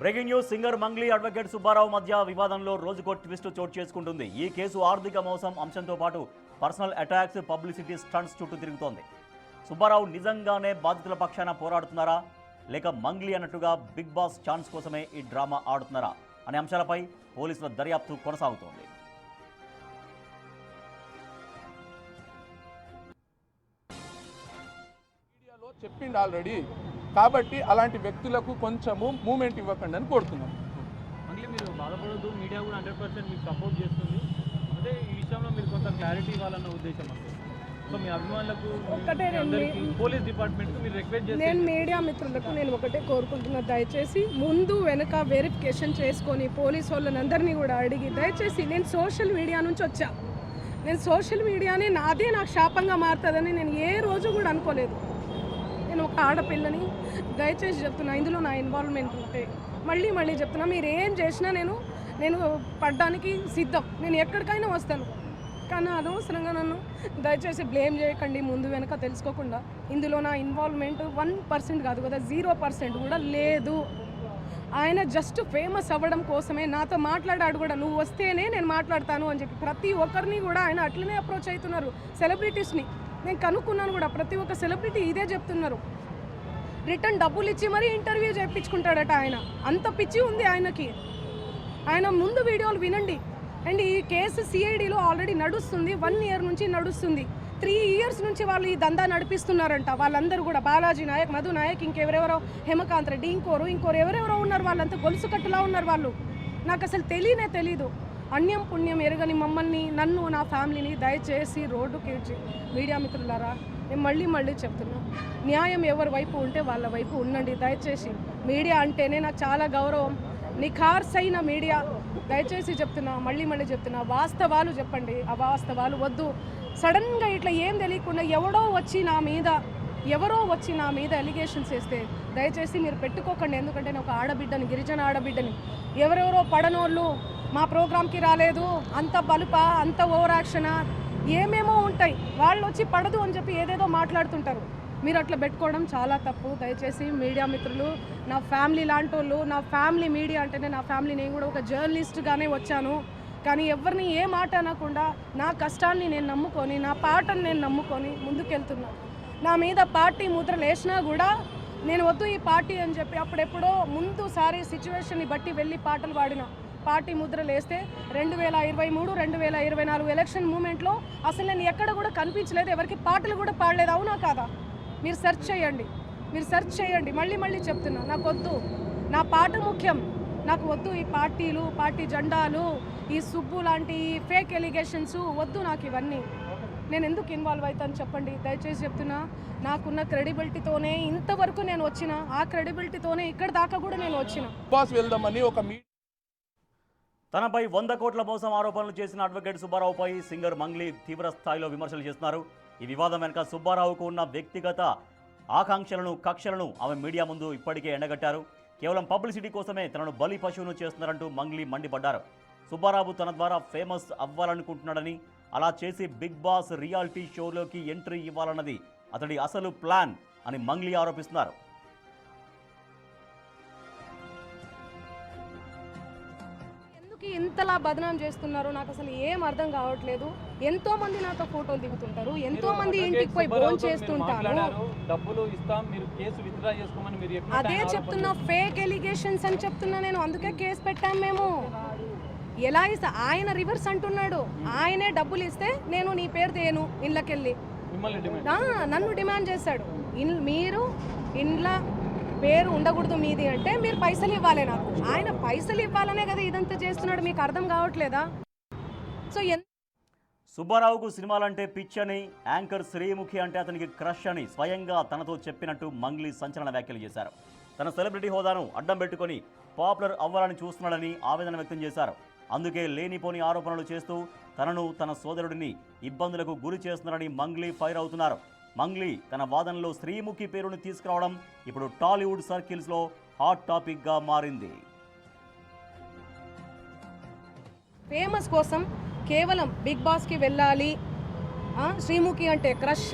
Breaking news. Singer Mangli advocate Subbarao మధ్య వివాదంలో రోజుకో ట్విస్ట్ చోటు చేసుకుంటుంది. ఈ కేసు ఆర్థిక మోసం అంశంతో పాటు పర్సనల్ అటాక్స్, పబ్లిసిటీ స్టంట్స్ చుట్టూ తిరుగుతోంది. సుబ్బారావు నిజంగానే బాధితుల పక్షాన పోరాడుతున్నారా, లేక మంగ్లీ అన్నట్టుగా బిగ్ బాస్ ఛాన్స్ కోసమే ఈ డ్రామా ఆడుతున్నారా అనే అంశాలపై పోలీసుల దర్యాప్తు కొనసాగుతోంది. చెప్పింది ఆల్రెడీ, కాబట్టి అలాంటి వ్యక్తులకు కొంచెము మూమెంట్ ఇవ్వకండి అని కోరుతున్నాం. మళ్ళీ మీరు బాధపడద్దు, మీడియా కూడా 100% మీకు సపోర్ట్ చేస్తుంది. అదే ఈ విషయంలో మీరు కొంత క్లారిటీ ఇవ్వాలన్న ఉద్దేశం అంతే. సో మీ అభిమానులకు, పోలీస్ డిపార్ట్మెంట్కి మీరు రిక్వెస్ట్ చేసి, నేను మీడియా మిత్రులకు నేను ఒకటే కోరుకుంటున్నా, దయచేసి ముందు వెనక వెరిఫికేషన్ చేసుకొని పోలీస్ వాళ్ళని అందరినీ కూడా అడిగి, దయచేసి నేను సోషల్ మీడియా నుంచి వచ్చా, నేను సోషల్ మీడియానే నాదే నాకు శాపంగా మారుతుందని నేను ఏ రోజు కూడా అనుకోలేదు. నేను ఒక ఆడపిల్లని, దయచేసి చెప్తున్నా, ఇందులో నా ఇన్వాల్వ్మెంట్ ఉంటే మళ్ళీ చెప్తున్నా, మీరు ఏం చేసినా నేను పడ్డానికి సిద్ధం, నేను ఎక్కడికైనా వస్తాను. కానీ అనవసరంగా నన్ను దయచేసి బ్లేమ్ చేయకండి ముందు వెనక తెలుసుకోకుండా. ఇందులో నా ఇన్వాల్వ్మెంట్ 1% కాదు కదా, 0% కూడా లేదు. ఆయన జస్ట్ ఫేమస్ అవ్వడం కోసమే నాతో మాట్లాడాడు కూడా, నువ్వు వస్తేనే నేను మాట్లాడతాను అని చెప్పి. ప్రతి ఒక్కరిని కూడా ఆయన అట్లనే అప్రోచ్ అవుతున్నారు. సెలబ్రిటీస్ని నేను కనుక్కున్నాను కూడా, ప్రతి ఒక్క సెలబ్రిటీ ఇదే చెప్తున్నారు. రిటర్న్ డబ్బులు ఇచ్చి మరీ ఇంటర్వ్యూ చేయించుకుంటాడట ఆయన, అంత పిచ్చి ఉంది ఆయనకి. ఆయన ముందు వీడియోలు వినండి. అండ్ ఈ కేసు సిఐడిలో ఆల్రెడీ నడుస్తుంది, 1 year నుంచి నడుస్తుంది. 3 years నుంచి వాళ్ళు ఈ దందా నడిపిస్తున్నారంట. వాళ్ళందరూ కూడా బాలాజీ నాయక్, మధు నాయక్, ఇంకెవరెవరో, హేమకాంత్ రెడ్డి, ఇంకోరు ఎవరెవరో ఉన్నారు. వాళ్ళంతా గొలుసు కట్టులా ఉన్నారు వాళ్ళు. నాకు అసలు తెలీదు. అన్యం పుణ్యం ఎరగని మమ్మల్ని, నన్ను, నా ఫ్యామిలీని దయచేసి రోడ్డుకి ఇచ్చి, మీడియా మిత్రులారా నేను మళ్ళీ చెప్తున్నా, న్యాయం ఎవరి వైపు ఉంటే వాళ్ళ వైపు ఉండండి. దయచేసి మీడియా అంటేనే నాకు చాలా గౌరవం, నిఖార్సైన మీడియా. దయచేసి చెప్తున్నా, మళ్ళీ చెప్తున్నా, వాస్తవాలు చెప్పండి, అవాస్తవాలు వద్దు. సడన్గా ఇట్లా ఏం తెలియకుండా ఎవరో వచ్చి నా మీద ఎలిగేషన్స్ వేస్తే దయచేసి మీరు పెట్టుకోకండి. ఎందుకంటే నేను ఒక ఆడబిడ్డని, గిరిజన ఆడబిడ్డని. ఎవరెవరో పడనోళ్ళు మా ప్రోగ్రామ్కి రాలేదు, అంత బలుప, అంత ఓవర్ యాక్షనా, ఏమేమో ఉంటాయి. వాళ్ళు వచ్చి పడదు అని చెప్పి ఏదేదో మాట్లాడుతుంటారు. మీరు అట్లా పెట్టుకోవడం చాలా తప్పు. దయచేసి మీడియా మిత్రులు, నా ఫ్యామిలీ లాంటి వాళ్ళు, నా ఫ్యామిలీ మీడియా అంటేనే నా ఫ్యామిలీ, నేను కూడా ఒక జర్నలిస్ట్గానే వచ్చాను. కానీ ఎవరిని ఏ మాట అనకుండా నా కష్టాన్ని నేను నమ్ముకొని, నా పాటను నేను నమ్ముకొని ముందుకెళ్తున్నాను. నా మీద పార్టీ ముద్రలు వేసినా కూడా నేను వద్దు ఈ పార్టీ అని చెప్పి అప్పుడెప్పుడో ముందుసారి సిచ్యువేషన్ని బట్టి వెళ్ళి పాటలు పాడిన. పార్టీ ముద్రలు వేస్తే 2023, 2024 ఎలక్షన్ మూమెంట్లో అసలు నేను ఎక్కడ కూడా కనిపించలేదు, ఎవరికి పాటలు కూడా పాడలేదు. అవునా కాదా? మీరు సెర్చ్ చేయండి. మళ్ళీ చెప్తున్నా, నాకు వద్దు, నా పాట ముఖ్యం. నాకు వద్దు ఈ పార్టీలు, పార్టీ జెండాలు, ఈ సుబ్బు లాంటి ఫేక్ ఎలిగేషన్స్ వద్దు నాకు ఇవన్నీ. నేను ఎందుకు ఇన్వాల్వ్ అవుతాను చెప్పండి. దయచేసి చెప్తున్నా, నాకున్న క్రెడిబిలిటీతోనే ఇంతవరకు నేను వచ్చిన, ఆ క్రెడిబిలిటీతోనే ఇక్కడ దాకా కూడా నేను వచ్చిన. బాస్ వెళ్దామని ఒక తనపై 100 కోట్ల మోసం ఆరోపణలు చేసిన అడ్వకేట్ సుబ్బారావుపై సింగర్ మంగ్లీ తీవ్ర స్థాయిలో విమర్శలు చేస్తున్నారు. ఈ వివాదం వెనుక సుబ్బారావుకు ఉన్న వ్యక్తిగత ఆకాంక్షలను, కక్షలను ఆమె మీడియా ముందు ఇప్పటికే ఎండగట్టారు. కేవలం పబ్లిసిటీ కోసమే తనను బలి పశువును చేస్తున్నారంటూ మంగ్లీ మండిపడ్డారు. సుబ్బారావు తన ద్వారా ఫేమస్ అవ్వాలనుకుంటున్నాడని, అలా చేసి బిగ్ బాస్ రియాలిటీ షోలోకి ఎంట్రీ ఇవ్వాలన్నది అతడి అసలు ప్లాన్ అని మంగ్లీ ఆరోపిస్తున్నారు. ఇంతలా బదనాం చేస్తున్నారో నాకు అసలు ఏం అర్థం కావట్లేదు. ఎంతో మంది నాతో ఫోటోలు దిగుతుంటారు, ఎంతో మంది ఇంటికి పోయి ఫోన్ చేస్తుంటారు. అదే చెప్తున్నా, ఫేక్ ఎలిగేషన్స్ అని చెప్తున్నా నేను. అందుకే కేసు పెట్టాం మేము. ఎలా ఇస్తా, ఆయన రివర్స్ అంటున్నాడు. ఆయనే డబ్బులు ఇస్తే నేను నీ పేరు తేను ఇళ్ళకెళ్ళి, నన్ను డిమాండ్ చేశాడు. మీరు ఇండ్ల పేరు ఉండకూడదు మీది అంటే మీరు పైసలు ఇవ్వాలి నాకు. ఆయన పైసలు ఇవ్వాలనే కదా ఇదంతా చేస్తున్నాడు. మీకు అర్థం కావట్లేదా? సో సుబ్బారావుకు సినిమాలంటే పిచ్చని, యాంకర్ శ్రీముఖి అంటే అతనికి క్రష్ అని స్వయంగా తనతో చెప్పినట్టు మంగ్లీ సంచలన వ్యాఖ్యలు చేశారు. తన సెలబ్రిటీ హోదాను అడ్డం పెట్టుకొని పాపులర్ అవ్వాలని చూస్తున్నాడని ఆవేదన వ్యక్తం చేశారు. అందుకే లేనిపోని ఆరోపణలు చేస్తూ తనను, తన సోదరుడిని ఇబ్బందులకు గురి చేస్తున్నారని మంగ్లీ ఫైర్ అవుతున్నారు. మంగ్లీ తన వాదనలో శ్రీముఖి పేరును తీసుకురావడం ఇప్పుడు టాలీవుడ్ సర్కిల్స్లో హాట్ టాపిక్గా మారింది. ఫేమస్ కోసం కేవలం బిగ్ బాస్కి వెళ్ళాలి, శ్రీముఖి అంటే క్రష్,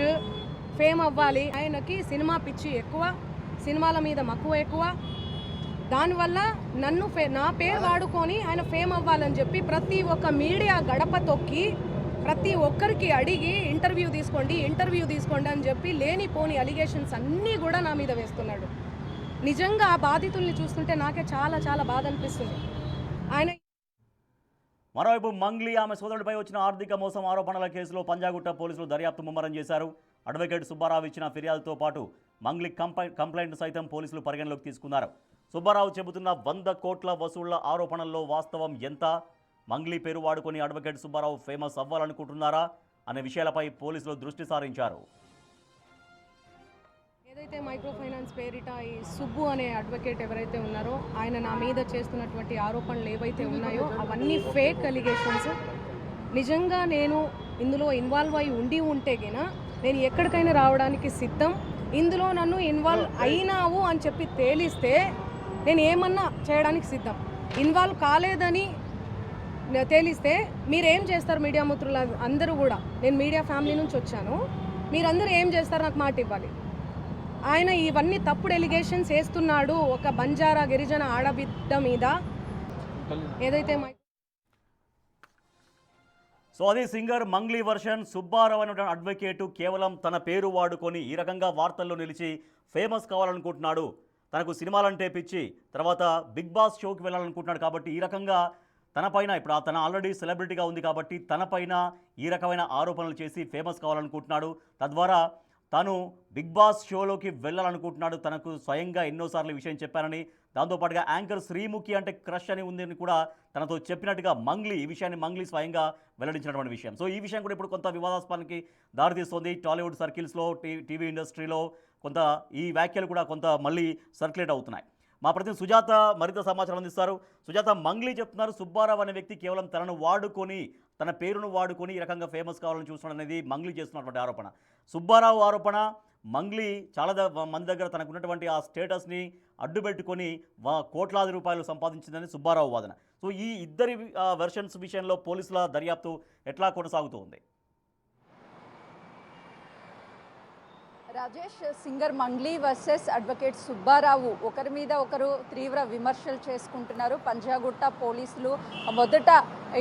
ఫేమ్ అవ్వాలి. ఆయనకి సినిమా పిచ్చి ఎక్కువ, సినిమాల మీద మక్కువ ఎక్కువ. దానివల్ల నా పేరు వాడుకొని ఆయన ఫేమ్ అవ్వాలని చెప్పి ప్రతి ఒక్క మీడియా గడప తొక్కి ప్రతి ఒక్కరికి అడిగి ఇంటర్వ్యూ తీసుకోండి అని చెప్పి లేనిపోని అలిగేషన్స్ అన్నీ కూడా నా మీద వేస్తున్నాడు. నిజంగా ఆ బాధితుల్ని చూస్తుంటే నాకే చాలా చాలా బాధ అనిపిస్తుంది. ఆయన మరోవైపు మంగ్లీ ఆమె సోదరుడిపై వచ్చిన ఆర్థిక మోసం ఆరోపణల కేసులో పంజాగుట్ట పోలీసులు దర్యాప్తు ముమ్మరం చేశారు. అడ్వకేట్ సుబ్బారావు ఇచ్చిన ఫిర్యాదుతో పాటు మంగ్లీ కంప్లైంట్ సైతం పోలీసులు పరిగణలోకి తీసుకున్నారు. సుబ్బారావు చెబుతున్న 100 కోట్ల వసూళ్ల ఆరోపణల్లో వాస్తవం ఎంత? మంగ్లీ పేరు వాడుకొని అడ్వకేట్ సుబ్బారావు ఫేమస్ అవ్వాలనుకుంటున్నారా అనే విషయాలపై పోలీసులు దృష్టి సారించారు. ఏదైతే మైక్రో ఫైనాన్స్ పేరిట ఈ సుబ్బు అనే అడ్వకేట్ ఎవరైతే ఉన్నారో ఆయన నా మీద చేస్తున్నటువంటి ఆరోపణలు ఏవైతే ఉన్నాయో అవన్నీ ఫేక్ అలిగేషన్స్. నిజంగా నేను ఇందులో ఇన్వాల్వ్ అయి ఉంటే గినా నేను ఎక్కడికైనా రావడానికి సిద్ధం. ఇందులో నన్ను ఇన్వాల్వ్ అయినావు అని చెప్పి తేలిస్తే నేను ఏమన్నా చేయడానికి సిద్ధం. ఇన్వాల్వ్ కాలేదని తేలిస్తే మీరేం చేస్తారు? మీడియా మిత్రులు అందరూ కూడా, నేను మీడియా ఫ్యామిలీ నుంచి వచ్చాను, మీరందరూ ఏం చేస్తారు? నాకు మాట ఇవ్వాలి. ఆయన ఇవన్నీ తప్పుడు ఎలిగేషన్స్ వేస్తున్నాడు ఒక బంజారా గిరిజన ఆడబిడ్డ మీద. ఏదైతే సో అది సింగర్ మంగ్లీ వర్షన్. సుబ్బారావు అనే అడ్వకేటు కేవలం తన పేరు వాడుకొని ఈ రకంగా వార్తల్లో నిలిచి ఫేమస్ కావాలనుకుంటున్నాడు. తనకు సినిమాలంటే పిచ్చి, తర్వాత బిగ్ బాస్ షోకి వెళ్ళాలనుకుంటున్నాడు. కాబట్టి ఈ రకంగా తనపైన ఇప్పుడు తన ఆల్రెడీ సెలబ్రిటీగా ఉంది కాబట్టి తనపైన ఈ రకమైన ఆరోపణలు చేసి ఫేమస్ కావాలనుకుంటున్నాడు. తద్వారా తను బిగ్ బాస్ షోలోకి వెళ్ళాలనుకుంటున్నాడు. తనకు స్వయంగా ఎన్నోసార్లు ఈ విషయం చెప్పానని, దాంతోపాటుగా యాంకర్ శ్రీముఖి అంటే క్రష్ అని ఉందని కూడా తనతో చెప్పినట్టుగా ఈ విషయాన్ని మంగ్లీ స్వయంగా వెల్లడించినటువంటి విషయం. సో ఈ విషయం కూడా ఇప్పుడు కొంత వివాదాస్పదానికి దారితీస్తోంది. టాలీవుడ్ సర్కిల్స్లో, టీవీ ఇండస్ట్రీలో కొంత ఈ వ్యాఖ్యలు కూడా కొంత మళ్ళీ సర్క్యులేట్ అవుతున్నాయి. మా ప్రతినిధి సుజాత మరింత సమాచారం అందిస్తారు. సుజాత, మంగ్లీ చెప్తున్నారు సుబ్బారావు అనే వ్యక్తి కేవలం తన పేరును వాడుకొని ఈ రకంగా ఫేమస్ కావాలని చూస్తున్నాడు అనేది మంగ్లీ చేస్తున్నటువంటి ఆరోపణ. సుబ్బారావు ఆరోపణ, మంగ్లీ చాలా మంది దగ్గర తనకున్నటువంటి ఆ స్టేటస్ని అడ్డుపెట్టుకొని కోట్లాది రూపాయలు సంపాదించిందని సుబ్బారావు వాదన. సో ఈ ఇద్దరి వెర్షన్స్ విషయంలో పోలీసుల దర్యాప్తు ఎట్లా కొనసాగుతోంది? Rajesh, singer Mangli versus advocate Subbarao ఒకరి మీద ఒకరు తీవ్ర విమర్శలు చేసుకుంటున్నారు. పంజాగుట్ట పోలీసులు మొదట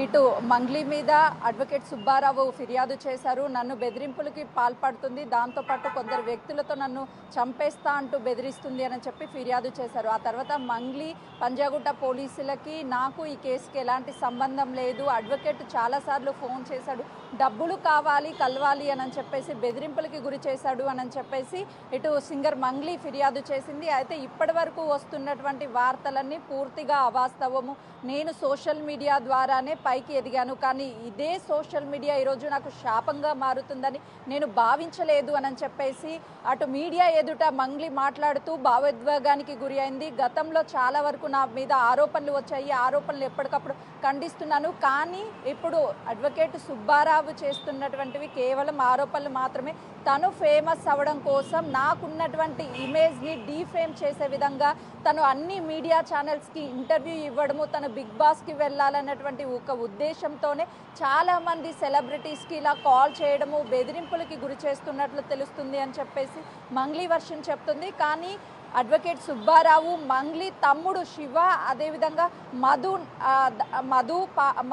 ఇటు మంగ్లీ మీద అడ్వకేట్ సుబ్బారావు ఫిర్యాదు చేశారు. నన్ను బెదిరింపులకి పాల్పడుతుంది, దాంతోపాటు కొందరు వ్యక్తులతో నన్ను చంపేస్తా అంటూ బెదిరిస్తుంది అని చెప్పి ఫిర్యాదు చేశారు. ఆ తర్వాత మంగ్లీ పంజాగుట్ట పోలీసులకి నాకు ఈ కేసుకి ఎలాంటి సంబంధం లేదు, అడ్వకేట్ చాలాసార్లు ఫోన్ చేశాడు, డబ్బులు కావాలి కలవాలి అని చెప్పేసి బెదిరింపులకి గురి చేశాడు అని చెప్పేసి ఇటు సింగర్ మంగ్లీ ఫిర్యాదు చేసింది. అయితే ఇప్పటి వరకు వస్తున్నటువంటి వార్తలన్నీ పూర్తిగా అవాస్తవము. నేను సోషల్ మీడియా ద్వారానే పైకి ఎదిగాను, కానీ ఇదే సోషల్ మీడియా ఈరోజు నాకు శాపంగా మారుతుందని నేను భావించలేదు అని చెప్పేసి అటు మీడియా ఎదుట మంగ్లీ మాట్లాడుతూ భావోద్వేగానికి గురి అయింది. గతంలో చాలా వరకు నా మీద ఆరోపణలు వచ్చాయి, ఆరోపణలు ఎప్పటికప్పుడు ఖండిస్తున్నాను, కానీ ఇప్పుడు అడ్వకేట్ సుబ్బారావు చేస్తున్నటువంటివి కేవలం ఆరోపణలు మాత్రమే. తను ఫేమస్ అవ్వడం కోసం నాకున్నటువంటి ఇమేజ్ని డీఫేమ్ చేసే విధంగా తను అన్ని మీడియా ఛానల్స్కి ఇంటర్వ్యూ ఇవ్వడము, తను బిగ్ బాస్కి వెళ్ళాలన్నటువంటి ఒక ఉద్దేశంతోనే చాలామంది సెలబ్రిటీస్కి ఇలా కాల్ చేయడము, బెదిరింపులకి గురి చేస్తున్నట్లు తెలుస్తుంది అని చెప్పేసి మంగ్లీ వర్షన్ చెప్తుంది. కానీ అడ్వకేట్ సుబ్బారావు, మంగ్లీ తమ్ముడు శివ, అదేవిధంగా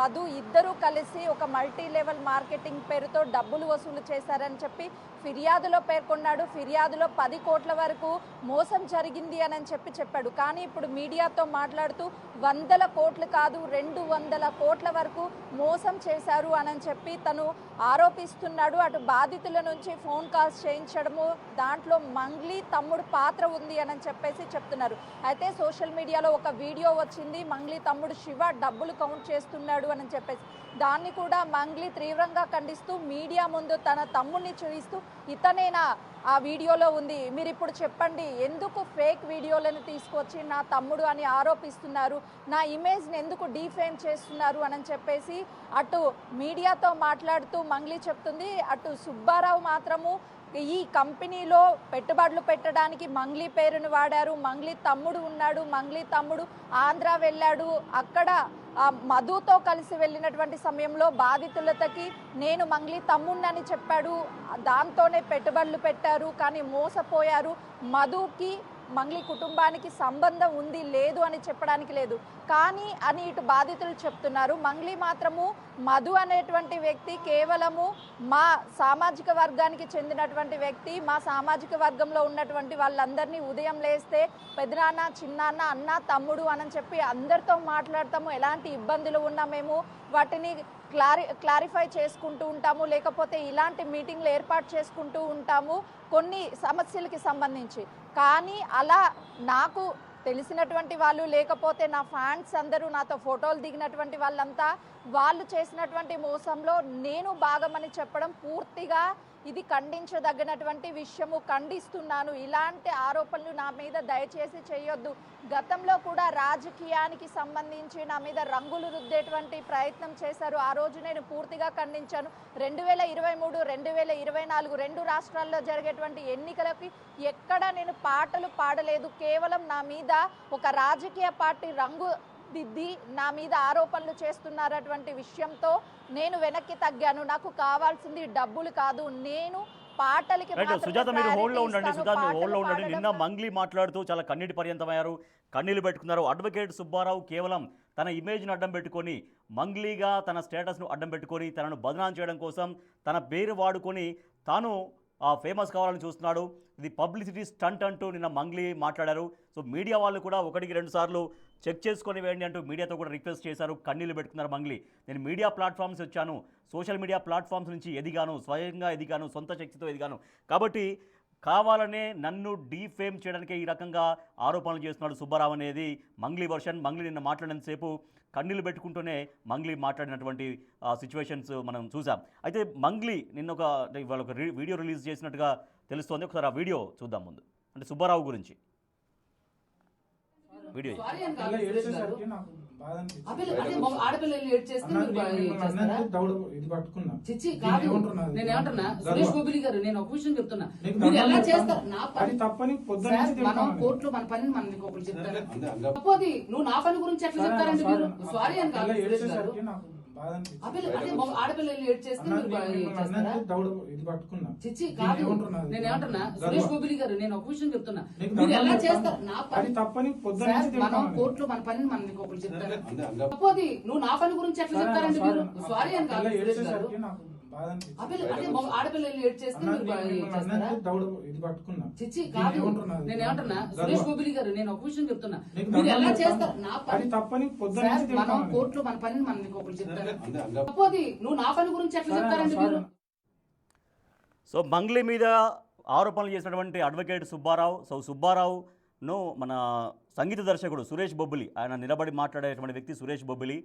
మధు ఇద్దరూ కలిసి ఒక మల్టీ లెవెల్ మార్కెటింగ్ పేరుతో డబ్బులు వసూలు చేశారని చెప్పి ఫిర్యాదులో పేర్కొన్నాడు. ఫిర్యాదులో 10 కోట్ల వరకు మోసం జరిగింది అని చెప్పాడు. కానీ ఇప్పుడు మీడియాతో మాట్లాడుతూ 100 కోట్లు కాదు 200 కోట్ల వరకు మోసం చేశారు అని చెప్పి తను ఆరోపిస్తున్నాడు. అటు బాధితుల నుంచి ఫోన్ కాల్స్ చేయించడము, దాంట్లో మంగ్లీ తమ్ముడు పాత్ర ఉంది అని చెప్పేసి చెప్తున్నారు. అయితే సోషల్ మీడియాలో ఒక వీడియో వచ్చింది, మంగ్లీ తమ్ముడు శివ డబ్బులు కౌంట్ చేస్తున్నాడు అని చెప్పేసి. దాన్ని కూడా మంగ్లీ తీవ్రంగా ఖండిస్తూ మీడియా ముందు తన తమ్ముడిని చూపిస్తూ ఇతనేనా ఆ వీడియోలో ఉంది, మీరు ఇప్పుడు చెప్పండి ఎందుకు ఫేక్ వీడియోలను తీసుకొచ్చి నా తమ్ముడు అని ఆరోపిస్తున్నారు, నా ఇమేజ్ని ఎందుకు డీఫేమ్ చేస్తున్నారు అని చెప్పేసి అటు మీడియాతో మాట్లాడుతూ మంగ్లీ చెప్తుంది. అటు సుబ్బారావు మాత్రము ఈ కంపెనీలో పెట్టుబడులు పెట్టడానికి మంగ్లీ పేరును వాడారు, మంగ్లీ తమ్ముడు ఉన్నాడు, మంగ్లీ తమ్ముడు ఆంధ్ర వెళ్ళాడు, అక్కడ మధుతో కలిసి వెళ్ళినటువంటి సమయంలో బాధితులతకి నేను మంగ్లీ తమ్ముడిని చెప్పాడు, దాంతోనే పెట్టుబడులు పెట్టారు కానీ మోసపోయారు, మధుకి మంగ్లీ కుటుంబానికి సంబంధం ఉంది లేదు అని చెప్పడానికి లేదు. కానీ అని ఇటు బాధితులు చెప్తున్నారు. మంగ్లీ మాత్రము మధు అనేటువంటి వ్యక్తి కేవలము మా సామాజిక వర్గానికి చెందినటువంటి వ్యక్తి. మా సామాజిక వర్గంలో ఉన్నటువంటి వాళ్ళందరినీ ఉదయం లేస్తే పెదనాన్న, చిన్నాన్న, అన్న, తమ్ముడు అని చెప్పి అందరితో మాట్లాడతాము. ఎలాంటి ఇబ్బందులు ఉన్నా మేము వాటిని క్లారిఫై చేసుకుంటూ ఉంటాము. లేకపోతే ఇలాంటి మీటింగ్లు ఏర్పాటు చేసుకుంటూ ఉంటాము కొన్ని సమస్యలకి సంబంధించి. కానీ అలా నాకు తెలిసినటువంటి వాళ్ళు, లేకపోతే నా ఫ్యాన్స్ అందరూ నాతో ఫోటోలు దిగినటువంటి వాళ్ళంతా వాళ్ళు చేసినటువంటి మోసంలో నేను భాగమని చెప్పడం పూర్తిగా ఇది ఖండించదగినటువంటి విషయము. ఖండిస్తున్నాను. ఇలాంటి ఆరోపణలు నా మీద దయచేసి చేయొద్దు. గతంలో కూడా రాజకీయానికి సంబంధించి నా మీద రంగులు రుద్దేటువంటి ప్రయత్నం చేశారు. ఆ రోజు నేను పూర్తిగా ఖండించాను. 2023, 2024 రెండు రాష్ట్రాల్లో జరిగేటువంటి ఎన్నికలకి ఎక్కడ నేను పాటలు పాడలేదు. కేవలం నా మీద ఒక రాజకీయ పార్టీ రంగు దిద్ది నా మీద ఆరోపణలు చేస్తున్నారటువంటి విషయంతో నేను వెనక్కి తగ్గాను. నాకు కావాల్సింది డబ్బులు కాదు, నేను పాటలకి సుజాత మీరు హోల్డ్లో ఉండండి. సుజాత మీరు హోల్డ్లో ఉండండి. నిన్న మంగ్లీ మాట్లాడుతూ చాలా కన్నీటి పర్యంతమయ్యారు, కన్నీళ్లు పెట్టుకున్నారు. అడ్వకేట్ సుబ్బారావు కేవలం తన ఇమేజ్ను అడ్డం పెట్టుకొని, మంగ్లీగా తన స్టేటస్ను అడ్డం పెట్టుకొని, తనను బదనాం చేయడం కోసం తన పేరు వాడుకొని తాను ఫేమస్ కావాలని చూస్తున్నాడు. ఇది పబ్లిసిటీ స్టంట్ అంటూ నిన్న మంగ్లీ మాట్లాడారు. సో మీడియా వాళ్ళు కూడా 1-2 సార్లు చెక్ చేసుకొని వేయండి అంటూ మీడియాతో కూడా రిక్వెస్ట్ చేశారు. కన్నీళ్లు పెట్టుకున్నారు మంగ్లీ. నేను మీడియా ప్లాట్ఫామ్స్ వచ్చాను, సోషల్ మీడియా ప్లాట్ఫామ్స్ నుంచి ఎదిగాను, స్వయంగా ఎదిగాను, సొంత శక్తితో ఎదిగాను, కాబట్టి కావాలనే నన్ను డీఫేమ్ చేయడానికే ఈ రకంగా ఆరోపణలు చేస్తున్నాడు సుబ్బారావు అనేది మంగ్లీ వర్షన్. మంగ్లీ నిన్న మాట్లాడినంతసేపు కన్నీళ్లు పెట్టుకుంటూనే మంగ్లీ మాట్లాడినటువంటి సిచ్యువేషన్స్ మనం చూసాం. అయితే మంగ్లీ నిన్న ఇవాళ ఒక వీడియో రిలీజ్ చేసినట్టుగా తెలుస్తోంది. ఒకసారి ఆ వీడియో చూద్దాం ముందు. అంటే సుబ్బారావు గురించి వీడియో. సురేష్ బొబ్బిలి గారు, నేను ఒక విషయం చెప్తున్నా, మీరు ఎలా చేస్తారు నా పని తప్పని మనం కోర్టులో మన పని మనం ఒకరు చెప్తారు. తప్పది నువ్వు నా పని గురించి ఎట్లా చెప్తారండి మీరు? సారీ అని కాదు సురేష్ గారు, ఆడపిల్లలు ఏడ్ చేస్తే చిచ్చి కాదు. నేను ఏమంటున్నా సురేష్ బొబ్బిలి గారు, నేను ఒక విషయం చెప్తున్నా, మీరు ఎలా చేస్తారు నా పని తప్పని మనం కోర్టులో మన పని మనం ఒకరు చెప్తారు. తప్పది నువ్వు నా పని గురించి ఎట్లా చెప్తారండి మీరు? సారీ అని కాదు సురేష్ గారు, ఆడపిల్లలు ఏడ్ చేస్తే చిచ్చి కాదు. నేను ఏమంటున్నా సురేష్ బొబ్బిలి గారు, నేను ఒక విషయం చెప్తున్నా, మీరు ఎలా చేస్తారు నా పని తప్పని మనం కోర్టులో మన పని మనం ఒకరు చెప్తారు. తప్పది నువ్వు నా పని గురించి ఎట్లా చెప్తారండి మీరు? సో మంగ్లీ మీద ఆరోపణలు చేసినటువంటి అడ్వకేట్ సుబ్బారావు. సో సుబ్బారావును మన సంగీత దర్శకుడు సురేష్ బొబ్బిలి, ఆయన నిలబడి మాట్లాడేటువంటి వ్యక్తి సురేష్ బొబ్బిలి.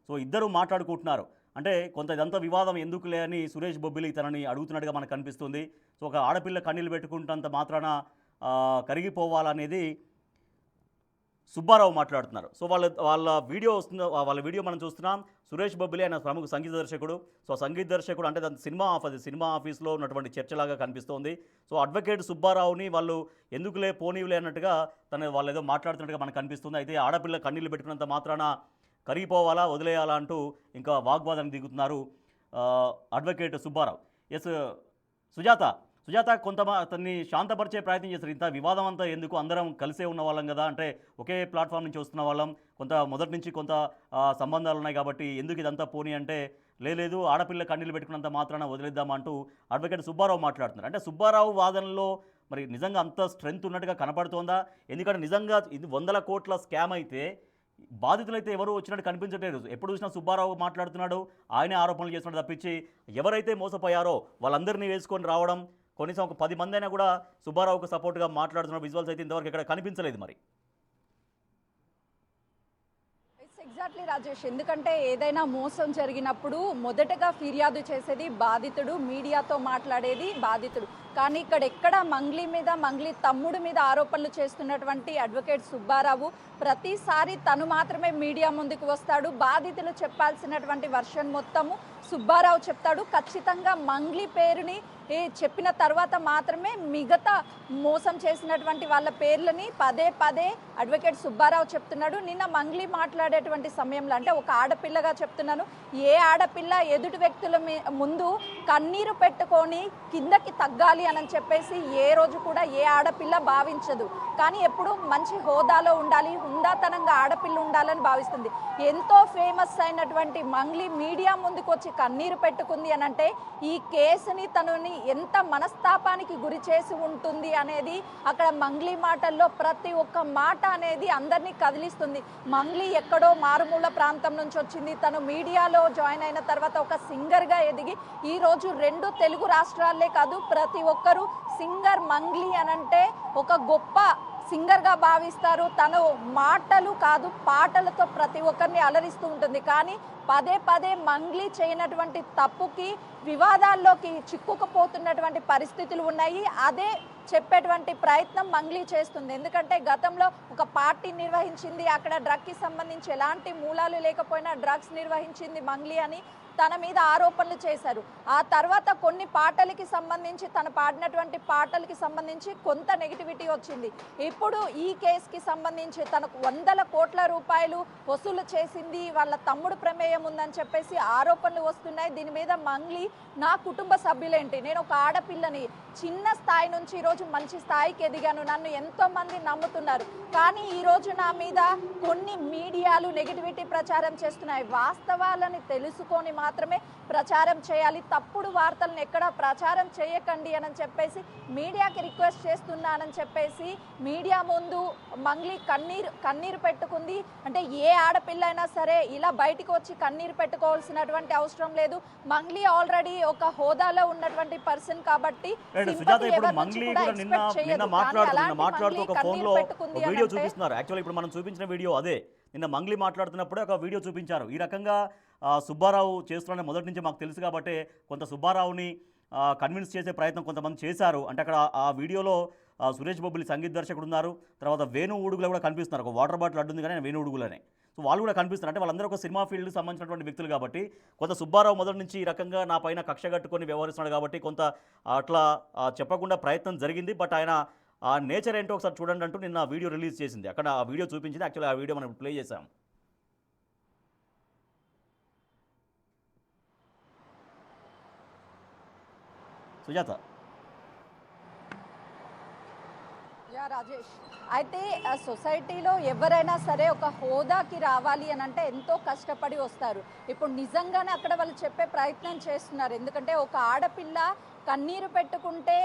సో ఇద్దరు మాట్లాడుకుంటున్నారు. అంటే కొంత ఇదంతా వివాదం ఎందుకులే అని సురేష్ బొబ్బిలి తనని అడుగుతున్నట్టుగా మనకు కనిపిస్తుంది. సో ఒక ఆడపిల్ల కన్నీళ్ళు పెట్టుకుంటంత మాత్రాన కరిగిపోవాలనేది సుబ్బారావు మాట్లాడుతున్నారు. సో వాళ్ళ వీడియో మనం చూస్తున్నాం. సురేష్ బొబ్బిలి ఆయన ప్రముఖ సంగీత దర్శకుడు. సో సంగీత దర్శకుడు అంటే దాని సినిమా ఆఫీస్లో ఉన్నటువంటి చర్చలాగా కనిపిస్తోంది. సో అడ్వకేట్ సుబ్బారావుని వాళ్ళు ఎందుకులే పోనీవులే అన్నట్టుగా వాళ్ళు ఏదో మాట్లాడుతున్నట్టుగా మనకు కనిపిస్తుంది. అయితే ఆడపిల్ల కన్నీళ్ళు పెట్టుకున్నంత మాత్రాన కరిగిపోవాలా వదిలేయాలా అంటూ ఇంకా వాగ్వాదానికి దిగుతున్నారు అడ్వకేట్ సుబ్బారావు. ఎస్ సుజాత అతన్ని శాంతపరిచే ప్రయత్నం చేస్తారు. ఇంత వివాదం అంతా ఎందుకు, అందరం కలిసే ఉన్న వాళ్ళం కదా, అంటే ఒకే ప్లాట్ఫామ్ నుంచి వస్తున్న వాళ్ళం, మొదటి నుంచి కొంత సంబంధాలు ఉన్నాయి కాబట్టి ఎందుకు ఇదంతా పోనీ అంటే లేదు ఆడపిల్ల కన్నీళ్ళు పెట్టుకున్నంత మాత్రాన వదిలేద్దామంటూ అడ్వకేట్ సుబ్బారావు మాట్లాడుతున్నారు. అంటే సుబ్బారావు వాదనలో మరి నిజంగా అంత స్ట్రెంగ్త్ ఉన్నట్టుగా కనపడుతోందా? ఎందుకంటే నిజంగా ఇది 100 కోట్ల స్కామ్ అయితే బాధితులైతే ఎవరు వచ్చినట్టు కనిపించట్లేదు. ఎప్పుడు చూసినా సుబ్బారావు మాట్లాడుతున్నాడు, ఆయనే ఆరోపణలు చేస్తున్నాడు తప్పించి ఎవరైతే మోసపోయారో వాళ్ళందరినీ వేసుకొని రావడం, కనీసం ఒక 10 మంది అయినా కూడా సుబ్బారావుకు సపోర్ట్గా మాట్లాడుతున్న విజువల్స్ అయితే ఇంతవరకు ఎక్కడ కనిపించలేదు. మరి ఎగ్జాక్ట్లీ రాజేష్, ఎందుకంటే ఏదైనా మోసం జరిగినప్పుడు మొదటగా ఫిర్యాదు చేసేది బాధితుడు, మీడియాతో మాట్లాడేది బాధితుడు. కానీ ఎక్కడ మంగ్లీ తమ్ముడు మీద ఆరోపణలు చేస్తున్నటువంటి అడ్వకేట్ సుబ్బారావు ప్రతిసారి తను మాత్రమే మీడియా ముందుకు వస్తాడు. బాధితులు చెప్పాల్సినటువంటి వర్షన్ మొత్తము సుబ్బారావు చెప్తాడు. ఖచ్చితంగా మంగ్లీ పేరుని చెప్పిన తర్వాత మాత్రమే మిగతా మోసం చేసినటువంటి వాళ్ళ పేర్లని పదే పదే అడ్వకేట్ సుబ్బారావు చెప్తున్నాడు. నిన్న మంగ్లీ మాట్లాడేటువంటి సమయంలో, అంటే ఒక ఆడపిల్లగా చెప్తున్నాను, ఏ ఆడపిల్ల ఎదుటి వ్యక్తుల ముందు కన్నీరు పెట్టుకొని కిందకి తగ్గాలి అని చెప్పేసి ఏ రోజు కూడా ఏ ఆడపిల్ల భావించదు. కానీ ఎప్పుడు మంచి హోదాలో ఉండాలి, హుందాతనంగా ఆడపిల్ల ఉండాలని భావిస్తుంది. ఎంతో ఫేమస్ అయినటువంటి మంగ్లీ మీడియా ముందుకు వచ్చి కన్నీరు పెట్టుకుంది అని అంటే ఈ కేసుని తనని ఎంత మనస్తాపానికి గురి చేసి ఉంటుంది అనేది అక్కడ మంగ్లీ మాటల్లో ప్రతి ఒక్క మాట అనేది అందరినీ కదిలిస్తుంది. మంగ్లీ ఎక్కడో మారుమూల ప్రాంతం నుంచి వచ్చింది. తను మీడియాలో జాయిన్ అయిన తర్వాత ఒక సింగర్గా ఎదిగి ఈరోజు 2 తెలుగు రాష్ట్రాలే కాదు ప్రతి ఒక్కరూ సింగర్ మంగ్లీ అనంటే ఒక గొప్ప సింగర్గా భావిస్తారు. తను మాటలు కాదు పాటలతో ప్రతి ఒక్కరిని అలరిస్తూ ఉంటుంది. కానీ పదే పదే మంగ్లీ చేయనటువంటి తప్పుకి వివాదాల్లోకి చిక్కుకుపోతున్నటువంటి పరిస్థితులు ఉన్నాయి. అదే చెప్పేటువంటి ప్రయత్నం మంగ్లీ చేస్తుంది. ఎందుకంటే గతంలో ఒక పార్టీ నిర్వహించింది, అక్కడ డ్రగ్కి సంబంధించి ఎలాంటి మూలాలు లేకపోయినా డ్రగ్స్ నిర్వహించింది మంగ్లీ అని తన మీద ఆరోపణలు చేశారు. ఆ తర్వాత కొన్ని పాటలకి సంబంధించి తను పాడినటువంటి పాటలకి సంబంధించి కొంత నెగిటివిటీ వచ్చింది. ఇప్పుడు ఈ కేసుకి సంబంధించి తనకు 100 కోట్ల రూపాయలు వసూలు చేసింది, వాళ్ళ తమ్ముడు ప్రమేయం ఉందని చెప్పేసి ఆరోపణలు వస్తున్నాయి. దీని మీద మంగ్లీ నా కుటుంబ సభ్యులేంటి, నేను ఒక ఆడపిల్లని, చిన్న స్థాయి నుంచి ఈరోజు మంచి స్థాయికి ఎదిగాను, నన్ను ఎంతో మంది నమ్ముతున్నారు. కానీ ఈరోజు నా మీద కొన్ని మీడియాలు నెగిటివిటీ ప్రచారం చేస్తున్నాయి. వాస్తవాలని తెలుసుకొని మాత్రమే ప్రచారం చేయాలి, తప్పుడు వార్తలను ఎక్కడ ప్రచారం చేయకండి అని చెప్పేసి మీడియాకి రిక్వెస్ట్ చేస్తున్నానని చెప్పేసి మీడియా ముందు మంగ్లీ కన్నీరు పెట్టుకుంది. అంటే ఏ ఆడపిల్ల అయినా సరే ఇలా బయటికి వచ్చి కన్నీరు పెట్టుకోవాల్సినటువంటి అవసరం లేదు. మంగ్లీ ఆల్రెడీ ఒక హోదాలో ఉన్నటువంటి పర్సన్ కాబట్టి సుజాత, ఇప్పుడు మంగ్లీ కూడా నిన్న మాట్లాడుతూ ఒక ఫోన్లో వీడియో చూపిస్తున్నారు. యాక్చువల్లీ ఇప్పుడు మనం చూపించిన వీడియో అదే. నిన్న మంగ్లీ మాట్లాడుతున్నప్పుడే ఒక వీడియో చూపించారు. ఈ రకంగా సుబ్బారావు చేస్తున్న మొదటి నుంచి మాకు తెలుసు కాబట్టి కొంత సుబ్బారావుని కన్విన్స్ చేసే ప్రయత్నం కొంతమంది చేశారు. అంటే అక్కడ ఆ వీడియోలో సురేష్ బొబ్బిలి సంగీత దర్శకుడు ఉన్నారు, తర్వాత వేణు ఊడుగుల కూడా కనిపిస్తున్నారు. ఒక వాటర్ బాటిల్ అడ్డుంది కానీ వేణు ఊడుగులనే. సో వాళ్ళు కూడా కనిపిస్తున్నారు. అంటే వాళ్ళందరూ ఒక సినిమా ఫీల్డ్కి సంబంధించినటువంటి వ్యక్తులు కాబట్టి కొంత సుబ్బారావు మొదటి నుంచి ఈ రకంగా నా పైన కక్ష కట్టుకొని వ్యవహరిస్తున్నాడు కాబట్టి కొంత అట్లా చెప్పకుండా ప్రయత్నం జరిగింది. బట్ ఆయన ఆ నేచర్ ఏంటో ఒకసారి చూడండి అంటూ నిన్న వీడియో రిలీజ్ చేసింది. అక్కడ ఆ వీడియో చూపించింది. యాక్చువల్లీ ఆ వీడియో మనం ప్లే చేసాం. సుజాత. రాజేష్, అయితే సొసైటీలో ఎవరైనా సరే ఒక హోదాకి రావాలి అని అంటే ఎంతో కష్టపడి వస్తారు. ఇప్పుడు నిజంగానే అక్కడ వాళ్ళు చెప్పే ప్రయత్నం చేస్తున్నారు. ఎందుకంటే ఒక ఆడపిల్ల కన్నీరు పెట్టుకుంటే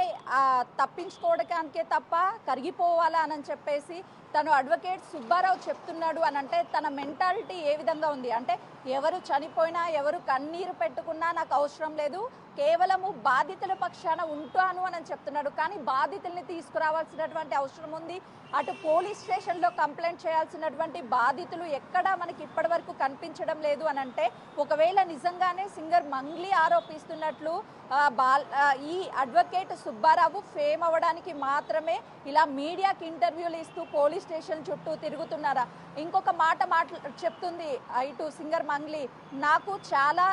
తప్పించుకోవడానికే తప్ప కరిగిపోవాలా అని చెప్పేసి తను అడ్వకేట్ సుబ్బారావు చెప్తున్నాడు అని అంటే తన మెంటాలిటీ ఏ విధంగా ఉంది అంటే ఎవరు చనిపోయినా ఎవరు కన్నీరు పెట్టుకున్నా నాకు అవసరం లేదు, కేవలము బాధితుల పక్షాన ఉంటాను అని చెప్తున్నాడు. కానీ బాధితుల్ని తీసుకురావాల్సినటువంటి అవసరం ఉంది. అటు పోలీస్ స్టేషన్లో కంప్లైంట్ చేయాల్సినటువంటి బాధితులు ఎక్కడా మనకి ఇప్పటి వరకు కనిపించడం లేదు అని అంటే ఒకవేళ నిజంగానే సింగర్ మంగ్లీ ఆరోపిస్తున్నట్లు ఈ అడ్వకేట్ సుబ్బారావు ఫేమ్ అవ్వడానికి మాత్రమే ఇలా మీడియాకి ఇంటర్వ్యూలు ఇస్తూ పోలీస్ స్టేషన్ చుట్టూ తిరుగుతున్నారా? ఇంకొక మాట చెప్తుంది ఇటు సింగర్ మంగ్లీ, నాకు చాలా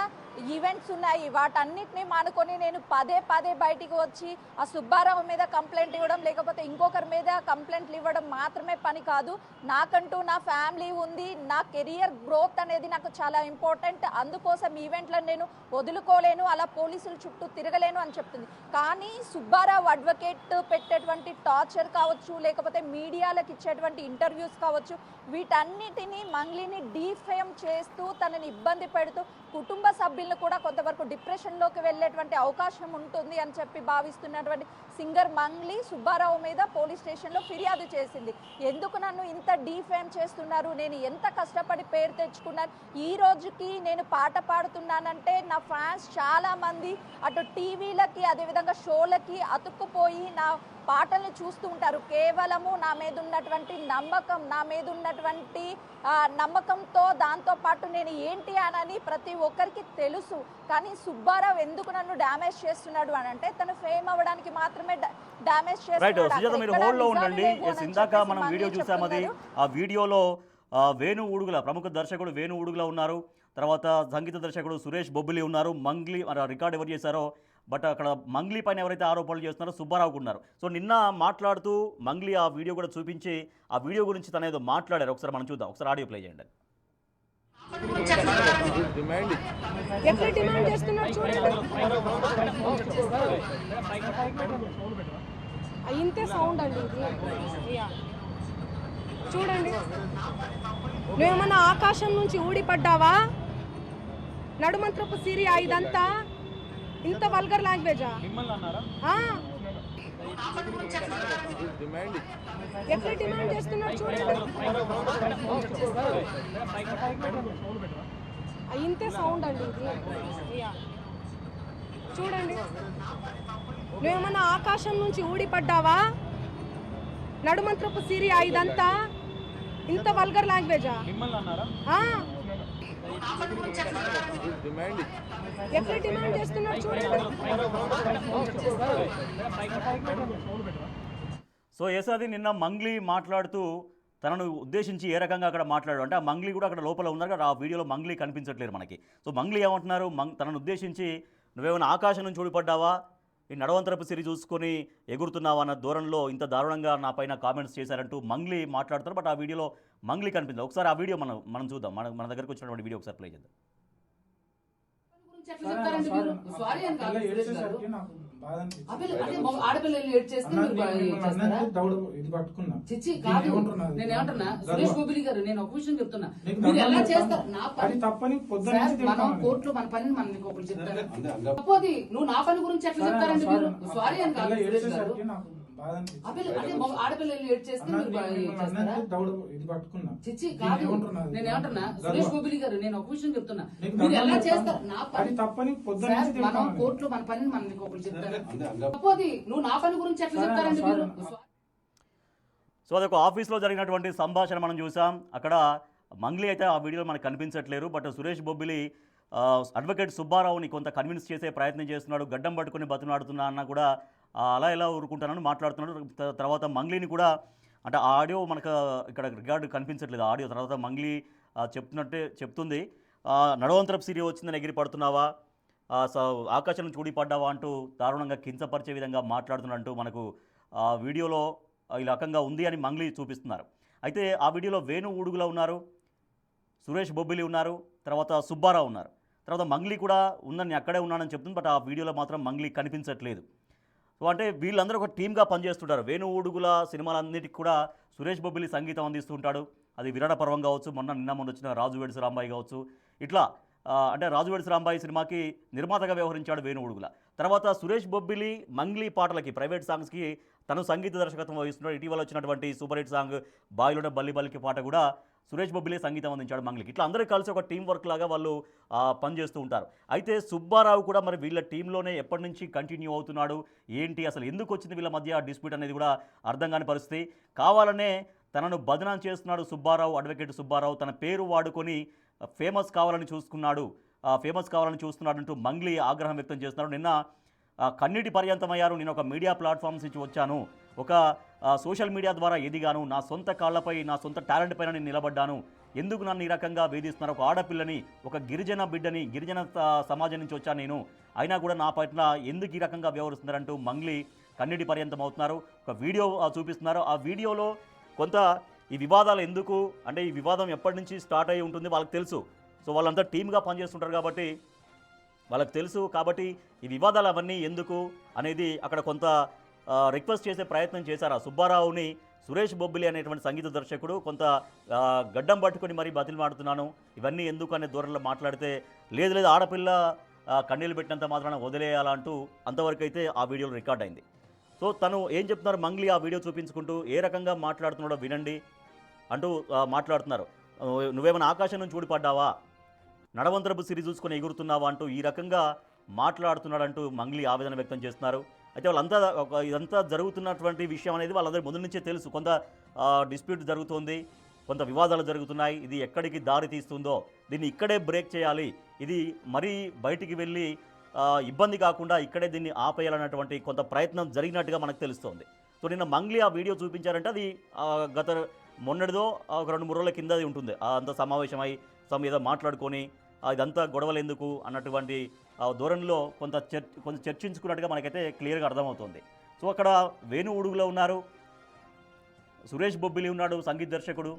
ఈవెంట్స్ ఉన్నాయి, వాటన్నిటిని మానుకొని నేను పదే పదే బయటికి వచ్చి ఆ సుబ్బారావు మీద కంప్లైంట్ ఇవ్వడం లేకపోతే ఇంకొకరి మీద కంప్లైంట్లు ఇవ్వడం మాత్రమే పని కాదు, నాకంటూ నా ఫ్యామిలీ ఉంది, నా కెరియర్ గ్రోత్ అనేది నాకు చాలా ఇంపార్టెంట్, అందుకోసం ఈవెంట్లను నేను వదులుకోలేను, అలా పోలీసుల చుట్టూ తిరగలేను అని చెప్తుంది. కానీ సుబ్బారావు అడ్వకేట్ పెట్టేటువంటి టార్చర్ కావచ్చు లేకపోతే మీడియాలకు ఇచ్చేటువంటి ఇంటర్వ్యూస్ కావచ్చు వీటన్నిటినీ మంగ్లీని డీఫేమ్ చేస్తూ తనని ఇబ్బంది పెడుతూ కుటుంబ సభ్యులను కూడా కొంతవరకు డిప్రెషన్లోకి వెళ్ళేటువంటి అవకాశం ఉంటుంది అని చెప్పి భావిస్తున్నటువంటి సింగర్ మంగ్లీ సుబ్బారావు మీద పోలీస్ స్టేషన్లో ఫిర్యాదు చేసింది. ఎందుకు నన్ను ఇంత డీఫేమ్ చేస్తున్నారు, నేను ఎంత కష్టపడి పేరు తెచ్చుకున్నాను, ఈ రోజుకి నేను పాట పాడుతున్నానంటే నా ఫ్యాన్స్ చాలామంది అటు టీవీలకి అదేవిధంగా షోలకి అతుక్కుపోయి నా పాటల్ని చూస్తూ ఉంటారు. కేవలము నా మీద ఉన్నటువంటి నమ్మకం, నా మీద ఉన్నటువంటి నమ్మకంతో దాంతోపాటు నేను ఏంటి అని ప్రతి ఒక్కరికి తెలుసు. కానీ సుబ్బారావు ఎందుకు నన్ను డ్యామేజ్ చేస్తున్నాడు అని అంటే తను ఫేమ్ అవ్వడానికి మాత్రమే డ్యామేజ్ చేస్తున్నాడు. ఇందాక మనం వీడియో చూసాం. అది ఆ వీడియోలో వేణు ఊడుగుల ప్రముఖ దర్శకుడు వేణు ఊడుగుల ఉన్నారు, తర్వాత సంగీత దర్శకుడు సురేష్ బొబ్బిలి ఉన్నారు. మంగ్లీ రికార్డ్ ఎవరు చేశారో బట్ అక్కడ మంగ్లీ పైన ఎవరైతే ఆరోపణలు చేస్తున్నారో సుబ్బారావుకు ఉన్నారు. సో నిన్న మాట్లాడుతూ మంగ్లీ ఆ వీడియో కూడా చూపించి ఆ వీడియో గురించి తన ఏదో మాట్లాడారు. ఒకసారి మనం చూద్దాం. ఒకసారి ఆడియో ప్లే చేయండి. ఎట్లా డిమాండ్ చేస్తున్నారు చూడండి. ఇంతే సౌండ్ అండి ఇది. చూడండి, నువ్వేమన్నా ఆకాశం నుంచి ఊడిపడ్డావా? నడుమంత్రపు సిరియా ఇదంతా ఇంత వల్గర్ లాంగ్వేజా? ఎట్లా డిమాండ్ చేస్తున్నారు చూడండి. ఇంతే సౌండ్ అండి ఇది. చూడండి, నువ్వేమన్నా ఆకాశం నుంచి ఊడిపడ్డావా? నడుమంత్రపు సిరియా ఇదంతా ఇంత వల్గర్ లాంగ్వేజా? ఎట్లా డిమాండ్ చేస్తున్నారు చూడండి. సో యశోది నిన్న మంగ్లీ మాట్లాడుతూ తనను ఉద్దేశించి ఏ రకంగా అక్కడ మాట్లాడు అంటే ఆ మంగ్లీ కూడా అక్కడ లోపల ఉన్నారు కదా, ఆ వీడియోలో మంగ్లీ కనిపించట్లేదు మనకి. సో మంగ్లీ ఏమంటున్నారు, తనను ఉద్దేశించి నువ్వేమైనా ఆకాశం నుంచి ఊడిపడ్డావా, ఈ నడవంతరపు సిరి చూసుకొని ఎగురుతున్నావా అన్న ధోరణిలో ఇంత దారుణంగా నా పైన కామెంట్స్ చేశారంటూ మంగ్లీ మాట్లాడుతారు. బట్ ఆ వీడియోలో మంగ్లీ కనిపించదు. ఒకసారి ఆ వీడియో మనం చూద్దాం. మన దగ్గరకు వచ్చినటువంటి వీడియో ఒకసారి ప్లే చేద్దాం. ఆడపిల్లలు ఏడ్ చేస్తే చిచ్చి కాదు. నేను ఏమంటున్నా, సురేష్ బొబ్బిలి గారు, నేను ఒక విషయం చెప్తున్నా, మీరు ఎలా చేస్తారు? నా పని తప్పని మనం కోర్టులో మన పని మనం ఇంకొకరు చెప్తారు. తప్పది నువ్వు నా పని గురించి ఎట్లా చెప్తారండి మీరు? సారీ అని కాదు సురేష్ గారు. ఆడపిల్లలు ఏడ్ చేస్తే చిచ్చి కాదు. నేను ఏమంటున్నా, సురేష్ బొబ్బిలి గారు, నేను ఒక విషయం చెప్తున్నా, మీరు ఎలా చేస్తారు? నా పని తప్పని మనం కోర్టులో మన పని మనం ఇంకొకరు చెప్తారు. తప్పది నువ్వు నా పని గురించి ఎట్లా చెప్తారండి మీరు? సో అదొక ఆఫీస్లో జరిగినటువంటి సంభాషణ మనం చూసాం. అక్కడ మంగ్లీ అయితే ఆ వీడియోలో మనకు కనిపించట్లేరు. బట్ సురేష్ బొబ్బిలి అడ్వకేట్ సుబ్బారావుని కొంత కన్విన్స్ చేసే ప్రయత్నం చేస్తున్నాడు. గడ్డం పట్టుకుని బతునాడుతున్నా అన్న కూడా అలా ఎలా ఊరుకుంటానని మాట్లాడుతున్నాడు. తర్వాత మంగ్లీని కూడా అంటే ఆ ఆడియో మనకు ఇక్కడ రికార్డు కనిపించట్లేదు. ఆడియో తర్వాత మంగ్లీ చెప్తుంది, నడవంతరపు సిరి వచ్చిందని ఎగిరి పడుతున్నావా, ఆకాశం నుంచి ఊడిపడ్డావా అంటూ దారుణంగా కించపరిచే విధంగా మాట్లాడుతున్నట్టు మనకు ఆ వీడియోలో ఈ రకంగా ఉంది అని మంగ్లీ చూపిస్తున్నారు. అయితే ఆ వీడియోలో వేణు ఊడుగులా ఉన్నారు, సురేష్ బొబ్బిలి ఉన్నారు, తర్వాత సుబ్బారావు ఉన్నారు. తర్వాత మంగ్లీ కూడా ఉందని అక్కడే ఉన్నానని చెప్తుంది. బట్ ఆ వీడియోలో మాత్రం మంగ్లీ కనిపించట్లేదు. సో అంటే వీళ్ళందరూ ఒక టీమ్గా పనిచేస్తుంటారు. వేణు ఊడుగుల సినిమాలన్నిటికీ కూడా సురేష్ బొబ్బిలి సంగీతం అందిస్తుంటాడు. అది విరాట పర్వం కావచ్చు, నిన్న వచ్చిన రాజు వెడ్స్ రాంబాయి కావచ్చు. ఇట్లా అంటే రాజు వెడ్స్ రాంబాయి సినిమాకి నిర్మాతగా వ్యవహరించాడు వేణు ఊడుగుల. తర్వాత సురేష్ బొబ్బిలి మంగ్లీ పాటలకి, ప్రైవేట్ సాంగ్స్కి తను సంగీత దర్శకత్వం వహిస్తున్నాడు. ఇటీవల వచ్చినటువంటి సూపర్ హిట్ సాంగ్ బాయిలోనే బల్లి బల్లికి పాట కూడా సురేష్ బొబ్బిలి సంగీతం అందించాడు మంగ్లీకి. ఇట్లా అందరూ కలిసి ఒక టీం వర్క్ లాగా వాళ్ళు పనిచేస్తూ ఉంటారు. అయితే సుబ్బారావు కూడా మరి వీళ్ళ టీంలోనే ఎప్పటి నుంచి కంటిన్యూ అవుతున్నాడు, ఏంటి అసలు ఎందుకు వచ్చింది వీళ్ళ మధ్య డిస్ప్యూట్ అనేది కూడా అర్థం కాని పరిస్థితి. కావాలనే తనను బదనాం చేస్తున్నాడు సుబ్బారావు, అడ్వకేట్ సుబ్బారావు. తన పేరు వాడుకొని ఫేమస్ కావాలని చూస్తున్నాడు అంటూ మంగ్లీ ఆగ్రహం వ్యక్తం చేస్తున్నాడు. నిన్న కన్నీటి పర్యంతమయ్యారు. నేను ఒక మీడియా ప్లాట్ఫామ్స్ నుంచి వచ్చాను, ఒక సోషల్ మీడియా ద్వారా ఎదిగాను, నా సొంత కాళ్లపై నా సొంత టాలెంట్ పైన నేను నిలబడ్డాను, ఎందుకు నన్ను ఈ రకంగా వేధిస్తున్నారు? ఒక ఆడపిల్లని, ఒక గిరిజన బిడ్డని, గిరిజన సమాజం నుంచి వచ్చాను నేను, అయినా కూడా నా పట్ల ఎందుకు ఈ రకంగా వ్యవహరిస్తున్నారంటూ మంగ్లీ కన్నీటి పర్యంతం అవుతున్నారు. ఒక వీడియో చూపిస్తున్నారు. ఆ వీడియోలో కొంత ఈ వివాదాలు ఎందుకు అంటే ఈ వివాదం ఎప్పటి నుంచి స్టార్ట్ అయ్యి ఉంటుంది వాళ్ళకి తెలుసు. సో వాళ్ళంతా టీమ్గా పనిచేస్తుంటారు కాబట్టి వాళ్ళకి తెలుసు. కాబట్టి ఈ వివాదాలు అవన్నీ ఎందుకు అనేది అక్కడ కొంత రిక్వెస్ట్ చేసే ప్రయత్నం చేశారు. ఆ సుబ్బారావుని సురేష్ బొబ్బిలి అనేటువంటి సంగీత దర్శకుడు కొంత గడ్డం పట్టుకొని మరీ బతిమాడుతున్నాను, ఇవన్నీ ఎందుకు అనే ధోరణిలో మాట్లాడితే లేదు ఆడపిల్ల కన్నీళ్ళు పెట్టినంత మాత్రాన వదిలేయాలంటూ అంతవరకు అయితే ఆ వీడియోలో రికార్డ్ అయింది. సో తను ఏం చెప్తున్నారు మంగ్లీ ఆ వీడియో చూపించుకుంటూ ఏ రకంగా మాట్లాడుతున్నాడో వినండి అంటూ మాట్లాడుతున్నారు. నువ్వేమైనా ఆకాశం నుంచి ఊడిపడ్డావా, నడవంతరపు సిరి చూసుకొని ఎగురుతున్నావా అంటూ ఈ రకంగా మాట్లాడుతున్నాడంటూ మంగ్లీ ఆవేదన వ్యక్తం చేస్తున్నారు. అయితే వాళ్ళంతా ఇదంతా జరుగుతున్నటువంటి విషయం అనేది వాళ్ళందరి ముందు నుంచే తెలుసు. కొంత డిస్ప్యూట్ జరుగుతుంది, కొంత వివాదాలు జరుగుతున్నాయి, ఇది ఎక్కడికి దారి తీస్తుందో దీన్ని ఇక్కడే బ్రేక్ చేయాలి, ఇది మరీ బయటికి వెళ్ళి ఇబ్బంది కాకుండా ఇక్కడే దీన్ని ఆపేయాలన్నటువంటి కొంత ప్రయత్నం జరిగినట్టుగా మనకు తెలుస్తోంది. సో నిన్న మంగ్లీ ఆ వీడియో చూపించారంటే అది గత మొన్నటిదో ఒక 2-3 రోజుల కింద అది ఉంటుంది. అంత సమావేశమై ఏదో మాట్లాడుకొని ఇదంతా గొడవలు ఎందుకు అన్నటువంటి ధోరణిలో కొంత చర్చించుకున్నట్టుగా మనకైతే క్లియర్గా అర్థమవుతుంది. సో అక్కడ వేణు ఉడుగులో ఉన్నారు, సురేష్ బొబ్బిలి ఉన్నాడు సంగీత దర్శకుడు,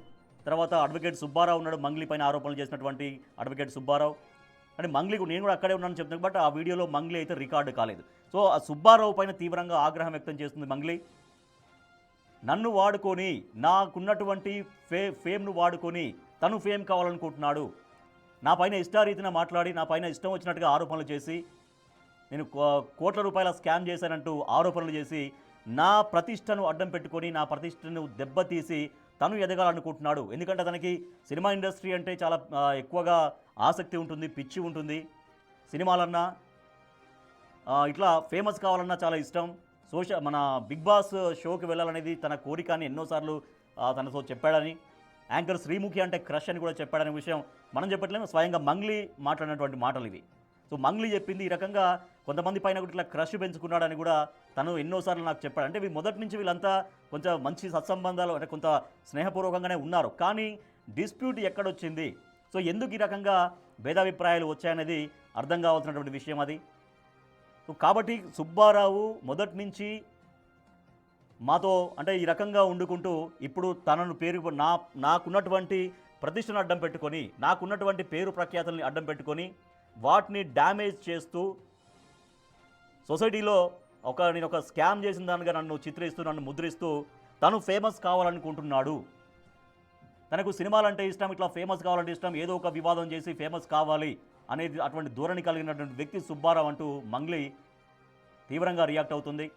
తర్వాత అడ్వకేట్ సుబ్బారావు ఉన్నాడు, మంగ్లీ పైన ఆరోపణలు చేసినటువంటి అడ్వకేట్ సుబ్బారావు. అంటే మంగ్లీకు నేను కూడా అక్కడే ఉన్నానని చెప్తున్నాను, బట్ ఆ వీడియోలో మంగ్లీ అయితే రికార్డు కాలేదు. సో ఆ సుబ్బారావు పైన తీవ్రంగా ఆగ్రహం వ్యక్తం చేస్తుంది మంగ్లీ. నన్ను వాడుకొని, నాకున్నటువంటి ఫేమ్ను వాడుకొని తను ఫేమ్ కావాలనుకుంటున్నాడు, నా పైన ఇష్టారీతిన మాట్లాడి నా పైన ఇష్టం వచ్చినట్టుగా ఆరోపణలు చేసి, నేను కోట్ల రూపాయల స్కామ్ చేశానంటూ ఆరోపణలు చేసి నా ప్రతిష్టను అడ్డం పెట్టుకొని నా ప్రతిష్టను దెబ్బతీసి తను ఎదగాలనుకుంటున్నాడు. ఎందుకంటే తనకి సినిమా ఇండస్ట్రీ అంటే చాలా ఎక్కువగా ఆసక్తి ఉంటుంది, పిచ్చి ఉంటుంది, సినిమాలన్నా ఇట్లా ఫేమస్ కావాలన్నా చాలా ఇష్టం. మన బిగ్ బాస్ షోకి వెళ్ళాలనేది తన కోరిక అని ఎన్నోసార్లు తనతో చెప్పాడని, యాంకర్ శ్రీముఖి అంటే క్రష్ అని కూడా చెప్పాడనే విషయం మనం చెప్పట్లేము, స్వయంగా మంగ్లీ మాట్లాడినటువంటి మాటలు ఇవి. సో మంగ్లీ చెప్పింది ఈ రకంగా కొంతమంది పైన కూడా ఇట్లా క్రష్ పెంచుకున్నాడని కూడా తను ఎన్నోసార్లు నాకు చెప్పాడు. అంటే మొదటి నుంచి వీళ్ళంతా కొంచెం మంచి సత్సంబంధాలు, అంటే కొంత స్నేహపూర్వకంగానే ఉన్నారు, కానీ డిస్ప్యూట్ ఎక్కడొచ్చింది, సో ఎందుకు ఈ రకంగా భేదాభిప్రాయాలు వచ్చాయనేది అర్థం కావాల్సినటువంటి విషయం అది. సో కాబట్టి సుబ్బారావు మొదటి నుంచి మాతో అంటే ఈ రకంగా వండుకుంటూ ఇప్పుడు తనను నాకున్నటువంటి ప్రతిష్టను అడ్డం పెట్టుకొని, నాకున్నటువంటి పేరు ప్రఖ్యాతుల్ని అడ్డం పెట్టుకొని వాటిని డ్యామేజ్ చేస్తూ సొసైటీలో నేను ఒక స్కామ్ చేసిన దానిగా నన్ను చిత్రిస్తూ, నన్ను ముద్రిస్తూ తను ఫేమస్ కావాలనుకుంటున్నాడు. తనకు సినిమాలంటే ఇష్టం, ఇట్లా ఫేమస్ కావాలంటే ఇష్టం, ఏదో ఒక వివాదం చేసి ఫేమస్ కావాలి అనేది అటువంటి ధోరణి కలిగినటువంటి వ్యక్తి సుబ్బారావు అంటూ మంగ్లీ తీవ్రంగా రియాక్ట్ అవుతుంది.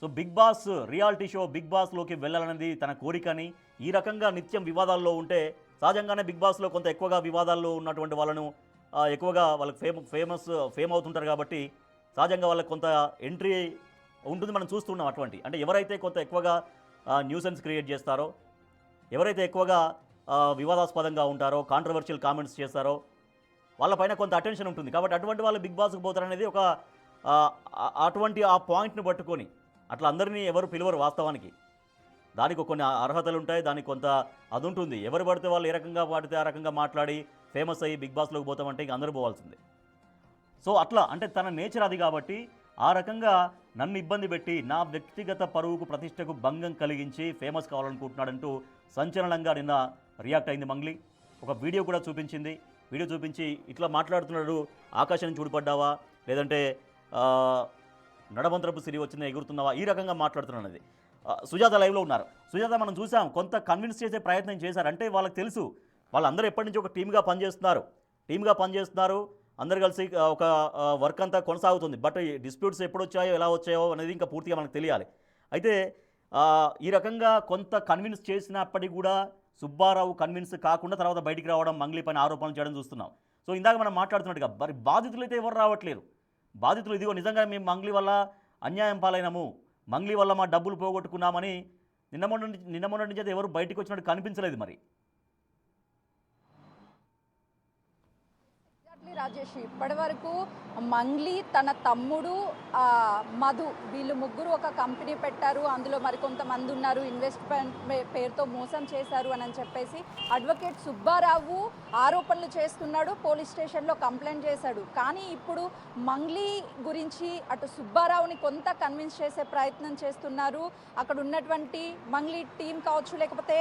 So Bigg Boss reality show Bigg బాస్లోకి వెళ్ళాలనేది తన కోరికని, ఈ రకంగా నిత్యం వివాదాల్లో ఉంటే సహజంగానే బిగ్ బాస్లో కొంత ఎక్కువగా వివాదాల్లో ఉన్నటువంటి వాళ్ళను ఎక్కువగా వాళ్ళకి ఫేమ్ అవుతుంటారు కాబట్టి సహజంగా వాళ్ళకి కొంత ఎంట్రీ ఉంటుంది, మనం చూస్తున్నాం. అటువంటి అంటే ఎవరైతే కొంత ఎక్కువగా న్యూసెన్స్ క్రియేట్ చేస్తారో, ఎవరైతే ఎక్కువగా వివాదాస్పదంగా ఉంటారో, కాంట్రవర్షియల్ కామెంట్స్ చేస్తారో వాళ్ళపైన కొంత అటెన్షన్ ఉంటుంది. కాబట్టి అటువంటి వాళ్ళు బిగ్ బాస్కి పోతారనేది ఒక అటువంటి ఆ పాయింట్ని పట్టుకొని అట్లా అందరినీ ఎవరు పిలవరు వాస్తవానికి. దానికి కొన్ని అర్హతలు ఉంటాయి, దానికి కొంత అది ఉంటుంది. ఎవరు పడితే వాళ్ళు ఏ రకంగా పడితే ఆ రకంగా మాట్లాడి ఫేమస్ అయ్యి బిగ్ బాస్లోకి పోతామంటే ఇంక అందరూ పోవాల్సిందే. సో అట్లా అంటే తన నేచర్ అది కాబట్టి ఆ రకంగా నన్ను ఇబ్బంది పెట్టి నా వ్యక్తిగత పరువుకు ప్రతిష్టకు భంగం కలిగించి ఫేమస్ కావాలనుకుంటున్నాడంటూ సంచలనంగా నిన్న రియాక్ట్ అయింది మంగ్లీ. ఒక వీడియో కూడా చూపించింది. వీడియో చూపించి ఇట్లా మాట్లాడుతున్నాడు, ఆకాశాన్ని చూడపడ్డావా, లేదంటే నడమంత్రపు సిరి వచ్చిన ఎగురుతున్నావా, ఈ రకంగా మాట్లాడుతున్నాను. అది సుజాత లైవ్లో ఉన్నారు. సుజాత మనం చూసాం, కొంత కన్విన్స్ చేసే ప్రయత్నం చేశారు. అంటే వాళ్ళకి తెలుసు వాళ్ళందరూ ఎప్పటి నుంచి ఒక టీమ్గా పనిచేస్తున్నారు, అందరు కలిసి ఒక వర్క్ అంతా కొనసాగుతుంది. బట్ ఈ డిస్ప్యూట్స్ ఎప్పుడు వచ్చాయో ఎలా వచ్చాయో అనేది ఇంకా పూర్తిగా మనకు తెలియాలి. అయితే ఈ రకంగా కొంత కన్విన్స్ చేసినప్పటికీ కూడా సుబ్బారావు కన్విన్స్ కాకుండా తర్వాత బయటికి రావడం, మంగ్లీ పైన ఆరోపణలు చేయడం చూస్తున్నాం. సో ఇందాక మనం మాట్లాడుతున్నట్టుగా మరి బాధితులు అయితే ఎవరు రావట్లేరు. బాధితులు ఇదిగో నిజంగా మేము మంగ్లీ వల్ల అన్యాయం పాలైనాము, మంగ్లీ వల్ల మా డబ్బులు పోగొట్టుకున్నామని నిన్న మొన్నటి నుంచి అయితే ఎవరు బయటికి వచ్చినట్టు కనిపించలేదు. మరి రాజేష్, ఇప్పటి వరకు మంగ్లీ తన తమ్ముడు మధు వీళ్ళు ముగ్గురు ఒక కంపెనీ పెట్టారు, అందులో మరికొంతమంది ఉన్నారు, ఇన్వెస్ట్మెంట్ పేరుతో మోసం చేశారు అని చెప్పేసి అడ్వకేట్ సుబ్బారావు ఆరోపణలు చేస్తున్నాడు, పోలీస్ స్టేషన్లో కంప్లైంట్ చేశాడు. కానీ ఇప్పుడు మంగ్లీ గురించి అటు సుబ్బారావుని కొంత కన్విన్స్ చేసే ప్రయత్నం చేస్తున్నారు అక్కడ ఉన్నటువంటి మంగ్లీ టీం కావచ్చు, లేకపోతే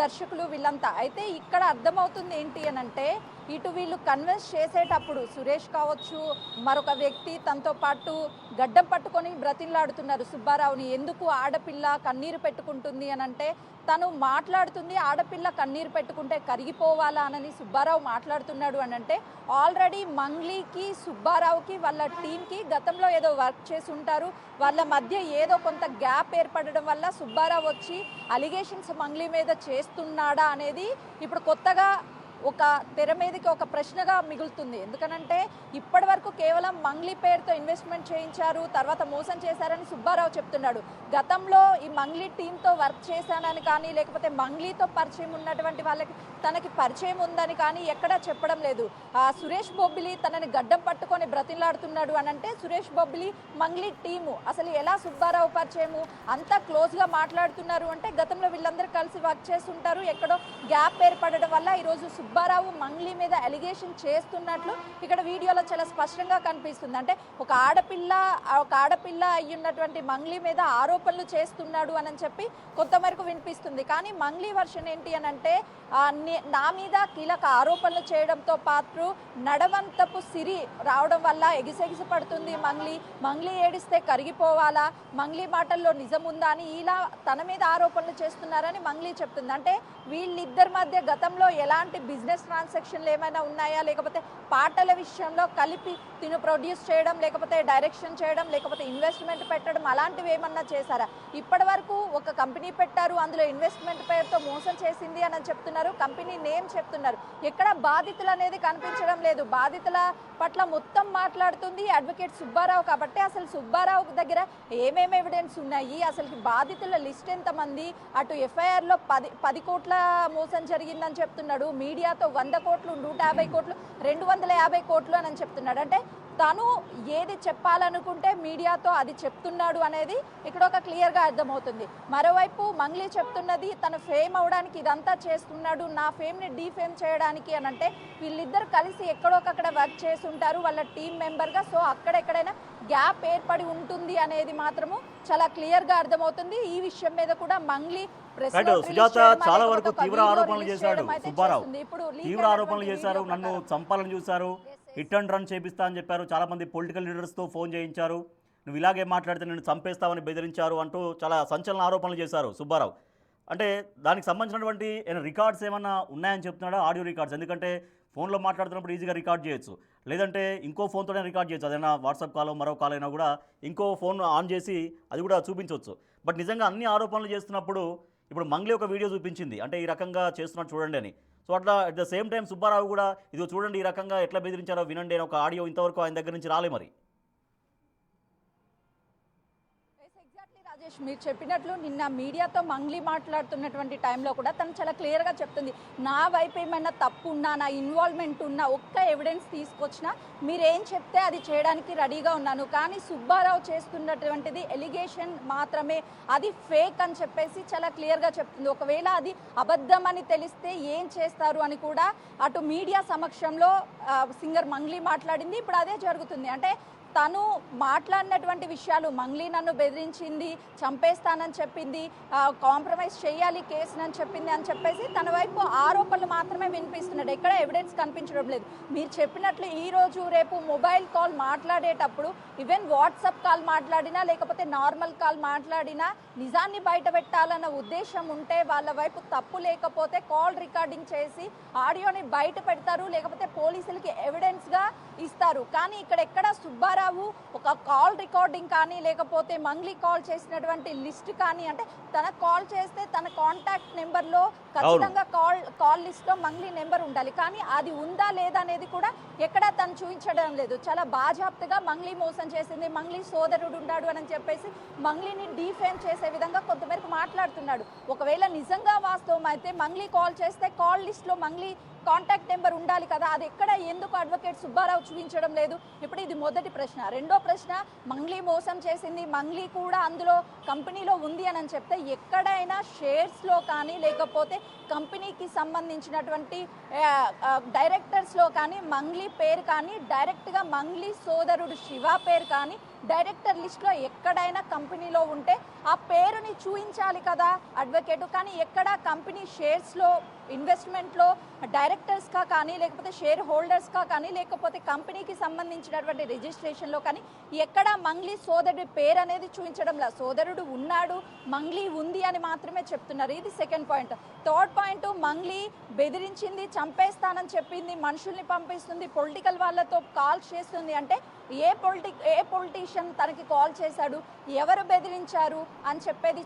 దర్శకులు వీళ్ళంతా. అయితే ఇక్కడ అర్థమవుతుంది ఏంటి అని అంటే, ఇటు వీళ్ళు కన్విన్స్ చేసేటప్పుడు సురేష్ కావచ్చు, మరొక వ్యక్తి తనతో పాటు గడ్డం పట్టుకొని బ్రతిలాడుతున్నారు సుబ్బారావుని. ఎందుకు ఆడపిల్ల కన్నీరు పెట్టుకుంటుంది అని అంటే, తను మాట్లాడుతుంది ఆడపిల్ల కన్నీరు పెట్టుకుంటే కరిగిపోవాలా అని సుబ్బారావు మాట్లాడుతున్నాడు అని అంటే, ఆల్రెడీ మంగ్లీకి సుబ్బారావుకి వాళ్ళ టీంకి గతంలో ఏదో వర్క్ చేసి ఉంటారు, వాళ్ళ మధ్య ఏదో కొంత గ్యాప్ ఏర్పడడం వల్ల సుబ్బారావు వచ్చి అలిగేషన్స్ మంగ్లీ మీద చేస్తున్నాడా అనేది ఇప్పుడు కొత్తగా ఒక తెర మీదకి ఒక ప్రశ్నగా మిగులుతుంది. ఎందుకనంటే ఇప్పటి వరకు కేవలం మంగ్లీ పేరుతో ఇన్వెస్ట్మెంట్ చేయించారు, తర్వాత మోసం చేశారని సుబ్బారావు చెప్తున్నాడు. గతంలో ఈ మంగ్లీ టీంతో వర్క్ చేశానని కానీ, లేకపోతే మంగ్లీతో పరిచయం ఉన్నటువంటి వాళ్ళకి తనకి పరిచయం ఉందని కానీ ఎక్కడా చెప్పడం లేదు. సురేష్ బొబ్బిలి తనని గడ్డం పట్టుకొని బ్రతిలాడుతున్నాడు అని అంటే, సురేష్ బొబ్బిలి మంగ్లీ టీము అసలు ఎలా సుబ్బారావు పరిచయము, అంతా క్లోజ్గా మాట్లాడుతున్నారు అంటే గతంలో వీళ్ళందరూ కలిసి వర్క్ చేస్తుంటారు, ఎక్కడో గ్యాప్ ఏర్పడడం వల్ల ఈరోజు సుబ్బారావు మంగ్లీ మీద అలిగేషన్ చేస్తున్నట్లు ఇక్కడ వీడియోలో చాలా స్పష్టంగా కనిపిస్తుంది. అంటే ఒక ఆడపిల్ల అయ్యున్నటువంటి మంగ్లీ మీద ఆరోపణలు చేస్తున్నాడు అని చెప్పి కొంతవరకు వినిపిస్తుంది. కానీ మంగ్లీ వర్షన్ ఏంటి అని అంటే నా మీద కీలక ఆరోపణలు చేయడంతో పాటు నడవంతపు సిరి రావడం వల్ల ఎగిసెగిసి పడుతుంది మంగ్లీ ఏడిస్తే కరిగిపోవాలా, మంగ్లీ మాటల్లో నిజం ఉందా అని ఇలా తన మీద ఆరోపణలు చేస్తున్నారని మంగ్లీ చెప్తుంది. అంటే వీళ్ళిద్దరి మధ్య గతంలో ఎలాంటి బిజినెస్ ట్రాన్సాక్షన్లు ఏమైనా ఉన్నాయా, లేకపోతే పాటల విషయంలో కలిపి తిను ప్రొడ్యూస్ చేయడం, లేకపోతే డైరెక్షన్ చేయడం, లేకపోతే ఇన్వెస్ట్మెంట్ పెట్టడం అలాంటివి ఏమన్నా చేశారా? ఇప్పటి వరకు ఒక కంపెనీ పెట్టారు, అందులో ఇన్వెస్ట్మెంట్ పేరుతో మోసం చేసింది అని చెప్తున్నారు, కంపెనీ నేమ్ చెప్తున్నారు. ఎక్కడ బాధితులు అనేది కనిపించడం లేదు. బాధితుల పట్ల మొత్తం మాట్లాడుతుంది అడ్వకేట్ సుబ్బారావు. కాబట్టి అసలు సుబ్బారావు దగ్గర ఏమేమి ఎవిడెన్స్ ఉన్నాయి, అసలు బాధితుల లిస్ట్ ఎంతమంది, అటు ఎఫ్ఐఆర్లో 10 కోట్ల మోసం జరిగిందని చెప్తున్నాడు, మీడియాతో 100 కోట్లు, 150 కోట్లు, 250 కోట్లు అని చెప్తున్నాడు. అంటే తను ఏది చెప్పాలనుకుంటే మీడియాతో అది చెప్తున్నాడు అనేది ఇక్కడ ఒక క్లియర్గా అర్థమవుతుంది. మరోవైపు మంగ్లీ చెప్తున్నది తను ఫేమ్ అవడానికి ఇదంతా చేస్తున్నాడు, నా ఫేమ్ని డీఫేమ్ చేయడానికి అని. అంటే వీళ్ళిద్దరు కలిసి ఎక్కడొకక్కడ వర్క్ చేసి ఉంటారు వాళ్ళ టీం మెంబర్గా. సో అక్కడెక్కడైనా గ్యాప్ ఏర్పడి ఉంటుంది అనేది మాత్రము చాలా క్లియర్గా అర్థమవుతుంది. ఈ విషయం మీద కూడా మంగ్లీ సుజాత చాలా వరకు తీవ్ర ఆరోపణలు చేశాడు సుబ్బారావు. తీవ్ర ఆరోపణలు చేశారు, నన్ను చంపాలని చూశారు, హిట్ అండ్ రన్ చేపిస్తా అని చెప్పారు, చాలా మంది పొలిటికల్ లీడర్స్తో ఫోన్ చేయించారు, నువ్వు ఇలాగే మాట్లాడితే నేను చంపేస్తామని బెదిరించారు అంటూ చాలా సంచలన ఆరోపణలు చేశారు సుబ్బారావు. అంటే దానికి సంబంధించినటువంటి రికార్డ్స్ ఏమన్నా ఉన్నాయని చెప్తున్నాడా? ఆడియో రికార్డ్స్, ఎందుకంటే ఫోన్లో మాట్లాడుతున్నప్పుడు ఈజీగా రికార్డ్ చేయొచ్చు, లేదంటే ఇంకో ఫోన్తోనే రికార్డ్ చేయొచ్చు, అదైనా వాట్సాప్ కాల్ మరో కాల్ అయినా కూడా ఇంకో ఫోన్ ఆన్ చేసి అది కూడా చూపించవచ్చు. బట్ నిజంగా అన్ని ఆరోపణలు చేస్తున్నప్పుడు ఇప్పుడు మంగ్లీ ఒక వీడియో చూపించింది, అంటే ఈ రకంగా చేస్తున్నట్టు చూడండి అని. సో అట్లా at the same time Subbarao కూడా ఇదిగో చూడండి ఈ రకంగా ఎట్లా బెదిరించారో వినండి అని ఒక ఆడియో ఇంతవరకు ఆయన దగ్గర నుంచి రాలే. మరి రాజేష్ మీరు చెప్పినట్లు నిన్న మీడియాతో మంగ్లీ మాట్లాడుతున్నటువంటి టైంలో కూడా తను చాలా క్లియర్గా చెప్తుంది, నా వైపు ఏమైనా తప్పు ఉన్నా, నా ఇన్వాల్వ్మెంట్ ఉన్నా, ఒక్క ఎవిడెన్స్ తీసుకొచ్చినా మీరేం చెప్తే అది చేయడానికి రెడీగా ఉన్నాను. కానీ సుబ్బారావు చేస్తున్నటువంటిది ఎలిగేషన్ మాత్రమే, అది ఫేక్ అని చెప్పేసి చాలా క్లియర్గా చెప్తుంది. ఒకవేళ అది అబద్ధం అని తెలిస్తే ఏం చేస్తారు అని కూడా అటు మీడియా సమక్షంలో సింగర్ మంగ్లీ మాట్లాడింది. ఇప్పుడు అదే జరుగుతుంది. అంటే తను మాట్లాడినటువంటి విషయాలు, మంగ్లీ నన్ను బెదిరించింది, చంపేస్తానని చెప్పింది, కాంప్రమైజ్ చేయాలి కేసునని చెప్పింది అని చెప్పేసి తన వైపు ఆరోపణలు మాత్రమే వినిపిస్తున్నాడు, ఎక్కడ ఎవిడెన్స్ కనిపించడం లేదు. మీరు చెప్పినట్లు ఈరోజు రేపు మొబైల్ కాల్ మాట్లాడేటప్పుడు ఈవెన్ వాట్సాప్ కాల్ మాట్లాడినా లేకపోతే నార్మల్ కాల్ మాట్లాడినా నిజాన్ని బయట పెట్టాలన్న ఉద్దేశం ఉంటే వాళ్ళ వైపు తప్పు లేకపోతే కాల్ రికార్డింగ్ చేసి ఆడియోని బయట పెడతారు, లేకపోతే పోలీసులకి ఎవిడెన్స్గా ఇస్తారు. కానీ ఇక్కడ ఎక్కడ సుబ్బారావు ఒక కాల్ రికార్డింగ్ కానీ లేకపోతే మంగ్లీ కాల్ చేసినటువంటి లిస్ట్ కానీ, అంటే తన కాల్ చేస్తే తన కాంటాక్ట్ నెంబర్లో ఖచ్చితంగా కాల్ లిస్ట్లో మంగ్లీ నెంబర్ ఉండాలి, కానీ అది ఉందా లేదా అనేది కూడా ఎక్కడ తను చూపించడం లేదు. చాలా బాజాప్తగా మంగ్లీ మోసం చేసింది, మంగ్లీ సోదరుడు ఉన్నాడు అని చెప్పేసి మంగ్లీని డీఫేమ్ చేసే విధంగా కొంతమేరకు మాట్లాడుతున్నాడు. ఒకవేళ నిజంగా వాస్తవం అయితే మంగ్లీ కాల్ చేస్తే కాల్ లిస్ట్లో మంగ్లీ కాంటాక్ట్ నెంబర్ ఉండాలి కదా, అది ఎక్కడ ఎందుకు అడ్వకేట్ సుబ్బారావు చూపించడం లేదు? ఇప్పుడు ఇది మొదటి ప్రశ్న. రెండో ప్రశ్న, మంగ్లీ మోసం చేసింది, మంగ్లీ కూడా అందులో కంపెనీలో ఉంది అని చెప్తే ఎక్కడైనా షేర్స్లో కానీ లేకపోతే కంపెనీకి సంబంధించినటువంటి డైరెక్టర్స్లో కానీ మంగ్లీ పేరు కానీ, డైరెక్ట్గా మంగ్లీ సోదరుడు శివ పేరు కానీ డైరెక్టర్ లిస్ట్లో ఎక్కడైనా కంపెనీలో ఉంటే ఆ పేరుని చూపించాలి కదా అడ్వకేటు. కానీ ఎక్కడ కంపెనీ షేర్స్లో, ఇన్వెస్ట్మెంట్లో డైరెక్టర్స్గా కానీ లేకపోతే షేర్ హోల్డర్స్గా కానీ లేకపోతే కంపెనీకి సంబంధించినటువంటి రిజిస్ట్రేషన్లో కానీ ఎక్కడ మంగ్లీ సోదరుడి పేరు అనేది చూపించడంలా. సోదరుడు ఉన్నాడు, మంగ్లీ ఉంది అని మాత్రమే చెప్తున్నారు. ఇది second point. Third point, Mangli బెదిరించింది, చంపేస్తానని చెప్పింది, మనుషుల్ని పంపిస్తుంది, పొలిటికల్ వాళ్ళతో కాల్ చేస్తుంది. అంటే ఏ పొలిటీషియన్ తనకి కాల్ చేశాడు, ఎవరు బెదిరించారు అని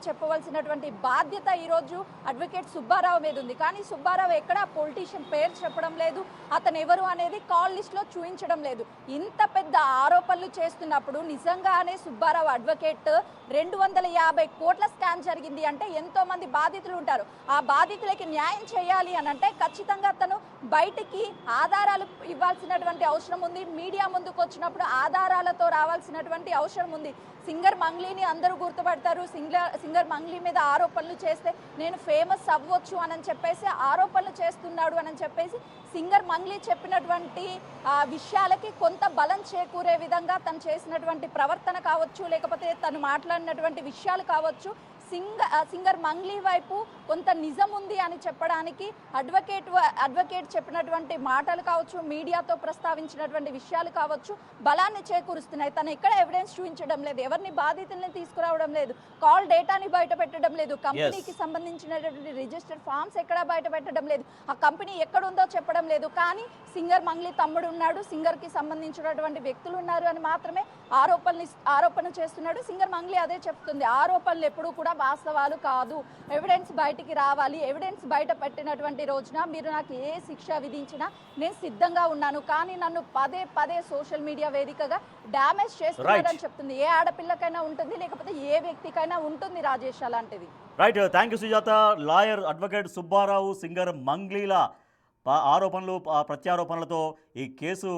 చెప్పవలసినటువంటి బాధ్యత ఈరోజు అడ్వకేట్ సుబ్బారావు మీద ఉంది. కానీ సుబ్బారావు ఎక్కడ పొలిటీషియన్ పేరు చెప్పడం లేదు, అతను ఎవరు అనేది కాల్ లిస్ట్లో చూపించడం లేదు. ఇంత పెద్ద ఆరోపణలు చేస్తున్నప్పుడు నిజంగానే సుబ్బారావు అడ్వకేట్ 250 కోట్ల స్కామ్ జరిగింది అంటే ఎంతో మంది బాధితులు ఉంటారు, ఆ బాధితులకి న్యాయం చేయాలి అని అంటే ఖచ్చితంగా తను బయటికి ఆధారాలు ఇవ్వాల్సినటువంటి అవసరం ఉంది. మీడియా ముందుకు వచ్చినప్పుడు ఆధారాలతో రావాల్సినటువంటి అవసరం ఉంది. సింగర్ మంగ్లీని అందరూ గుర్తుపడతారు. సింగర్ మంగ్లీ మీద ఆరోపణలు చేస్తే నేను ఫేమస్ అవ్వచ్చు అని చెప్పేసి ఆరోపణలు చేస్తున్నాడు అని చెప్పేసి సింగర్ మంగ్లీ చెప్పినటువంటి విషయాలకి కొంత బలం చేకూరే విధంగా తను చేసినటువంటి ప్రవర్తన కావచ్చు, లేకపోతే తను మాట్లాడినటువంటి విషయాలు కావచ్చు, సింగర్ మంగ్లీ వైపు కొంత నిజం ఉంది అని చెప్పడానికి అడ్వకేట్ చెప్పినటువంటి మాటలు కావచ్చు, మీడియాతో ప్రస్తావించినటువంటి విషయాలు కావచ్చు బలాన్ని చేకూరుస్తున్నాయి. తను ఎక్కడ ఎవిడెన్స్ చూపించడం లేదు, ఎవరిని బాధితుల్ని తీసుకురావడం లేదు, కాల్ డేటాని బయట పెట్టడం లేదు, కంపెనీకి సంబంధించినటువంటి రిజిస్టర్డ్ ఫామ్స్ ఎక్కడా బయట పెట్టడం లేదు, ఆ కంపెనీ ఎక్కడుందో చెప్పడం లేదు. కానీ సింగర్ మంగ్లీ తమ్ముడు ఉన్నాడు, సింగర్కి సంబంధించినటువంటి వ్యక్తులు ఉన్నారు అని మాత్రమే ఆరోపణ చేస్తున్నాడు. సింగర్ మంగ్లీ అదే చెప్తుంది, ఆరోపణలు ఎప్పుడూ కూడా వాస్తవాలు కాదు, ఎవిడెన్స్ బయటికి రావాలి, ఎవిడెన్స్ బయట పెట్టినటువంటి రోజున మీరు నాకు ఏ శిక్ష విధించినా నేను సిద్ధంగా ఉన్నాను, కానీ నన్ను పదే సోషల్ మీడియా వేదికగా డ్యామేజ్ చేస్తున్నారని చెప్తుంది. ఏ ఆడపిల్లకైనా ఉంటుంది, లేకపోతే ఏ వ్యక్తికైనా ఉంటుంది రాజేష్ అలాంటిది. Right, thank you Sujatha. Lawyer advocate Subbarao singer మంగ్లీల ఆరోపణలు ప్రత్యారోపణలతో ఈ కేసు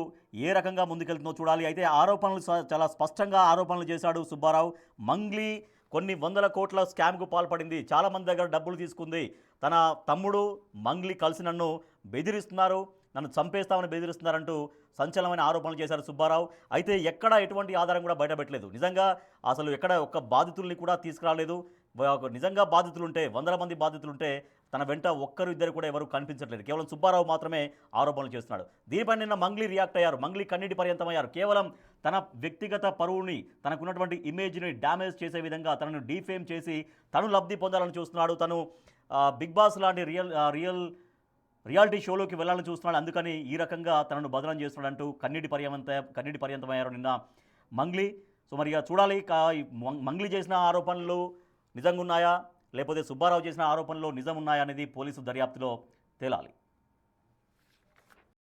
ఏ రకంగా ముందుకెళ్తుందో చూడాలి. అయితే ఆరోపణలు చాలా స్పష్టంగా ఆరోపణలు చేశాడు సుబ్బారావు. మంగ్లీ కొన్ని వందల కోట్ల స్కామ్కు పాల్పడింది, చాలామంది దగ్గర డబ్బులు తీసుకుంది, తన తమ్ముడు మంగ్లీ కలిసి నన్ను బెదిరిస్తున్నారు, నన్ను చంపేస్తామని బెదిరిస్తున్నారంటూ సంచలనమైన ఆరోపణలు చేశారు సుబ్బారావు. అయితే ఎక్కడ ఎటువంటి ఆధారం కూడా బయటపెట్టలేదు, నిజంగా అసలు ఎక్కడ ఒక్క బాధితుల్ని కూడా తీసుకురాలేదు. నిజంగా బాధితులుంటే, వందల మంది బాధితులుంటే తన వెంట ఒక్కరు ఇద్దరు కూడా ఎవరు కనిపించట్లేదు, కేవలం సుబ్బారావు మాత్రమే ఆరోపణలు చేస్తున్నాడు. దీనిపై నిన్న మంగ్లీ రియాక్ట్ అయ్యారు, మంగ్లీ కన్నీటి పర్యంతమయ్యారు. కేవలం తన వ్యక్తిగత పరువుని, తనకున్నటువంటి ఇమేజ్ని డ్యామేజ్ చేసే విధంగా తనను డీఫేమ్ చేసి తను లబ్ధి పొందాలని చూస్తున్నాడు. తను బిగ్ బాస్ లాంటి రియాలిటీ షోలోకి వెళ్ళాలని చూస్తున్నాడు, అందుకని ఈ రకంగా తనను బదనం చేస్తున్నాడంటూ కన్నీటి పర్యంతమయ్యారు నిన్న మంగ్లీ. సో మరి చూడాలి, మంగ్లీ చేసిన ఆరోపణలు నిజంగా ఉన్నాయా, లేకపోతే సుబ్బారావు చేసిన ఆరోపణలు నిజం ఉన్నాయా అనేది పోలీసు దర్యాప్తులో తేలాలి.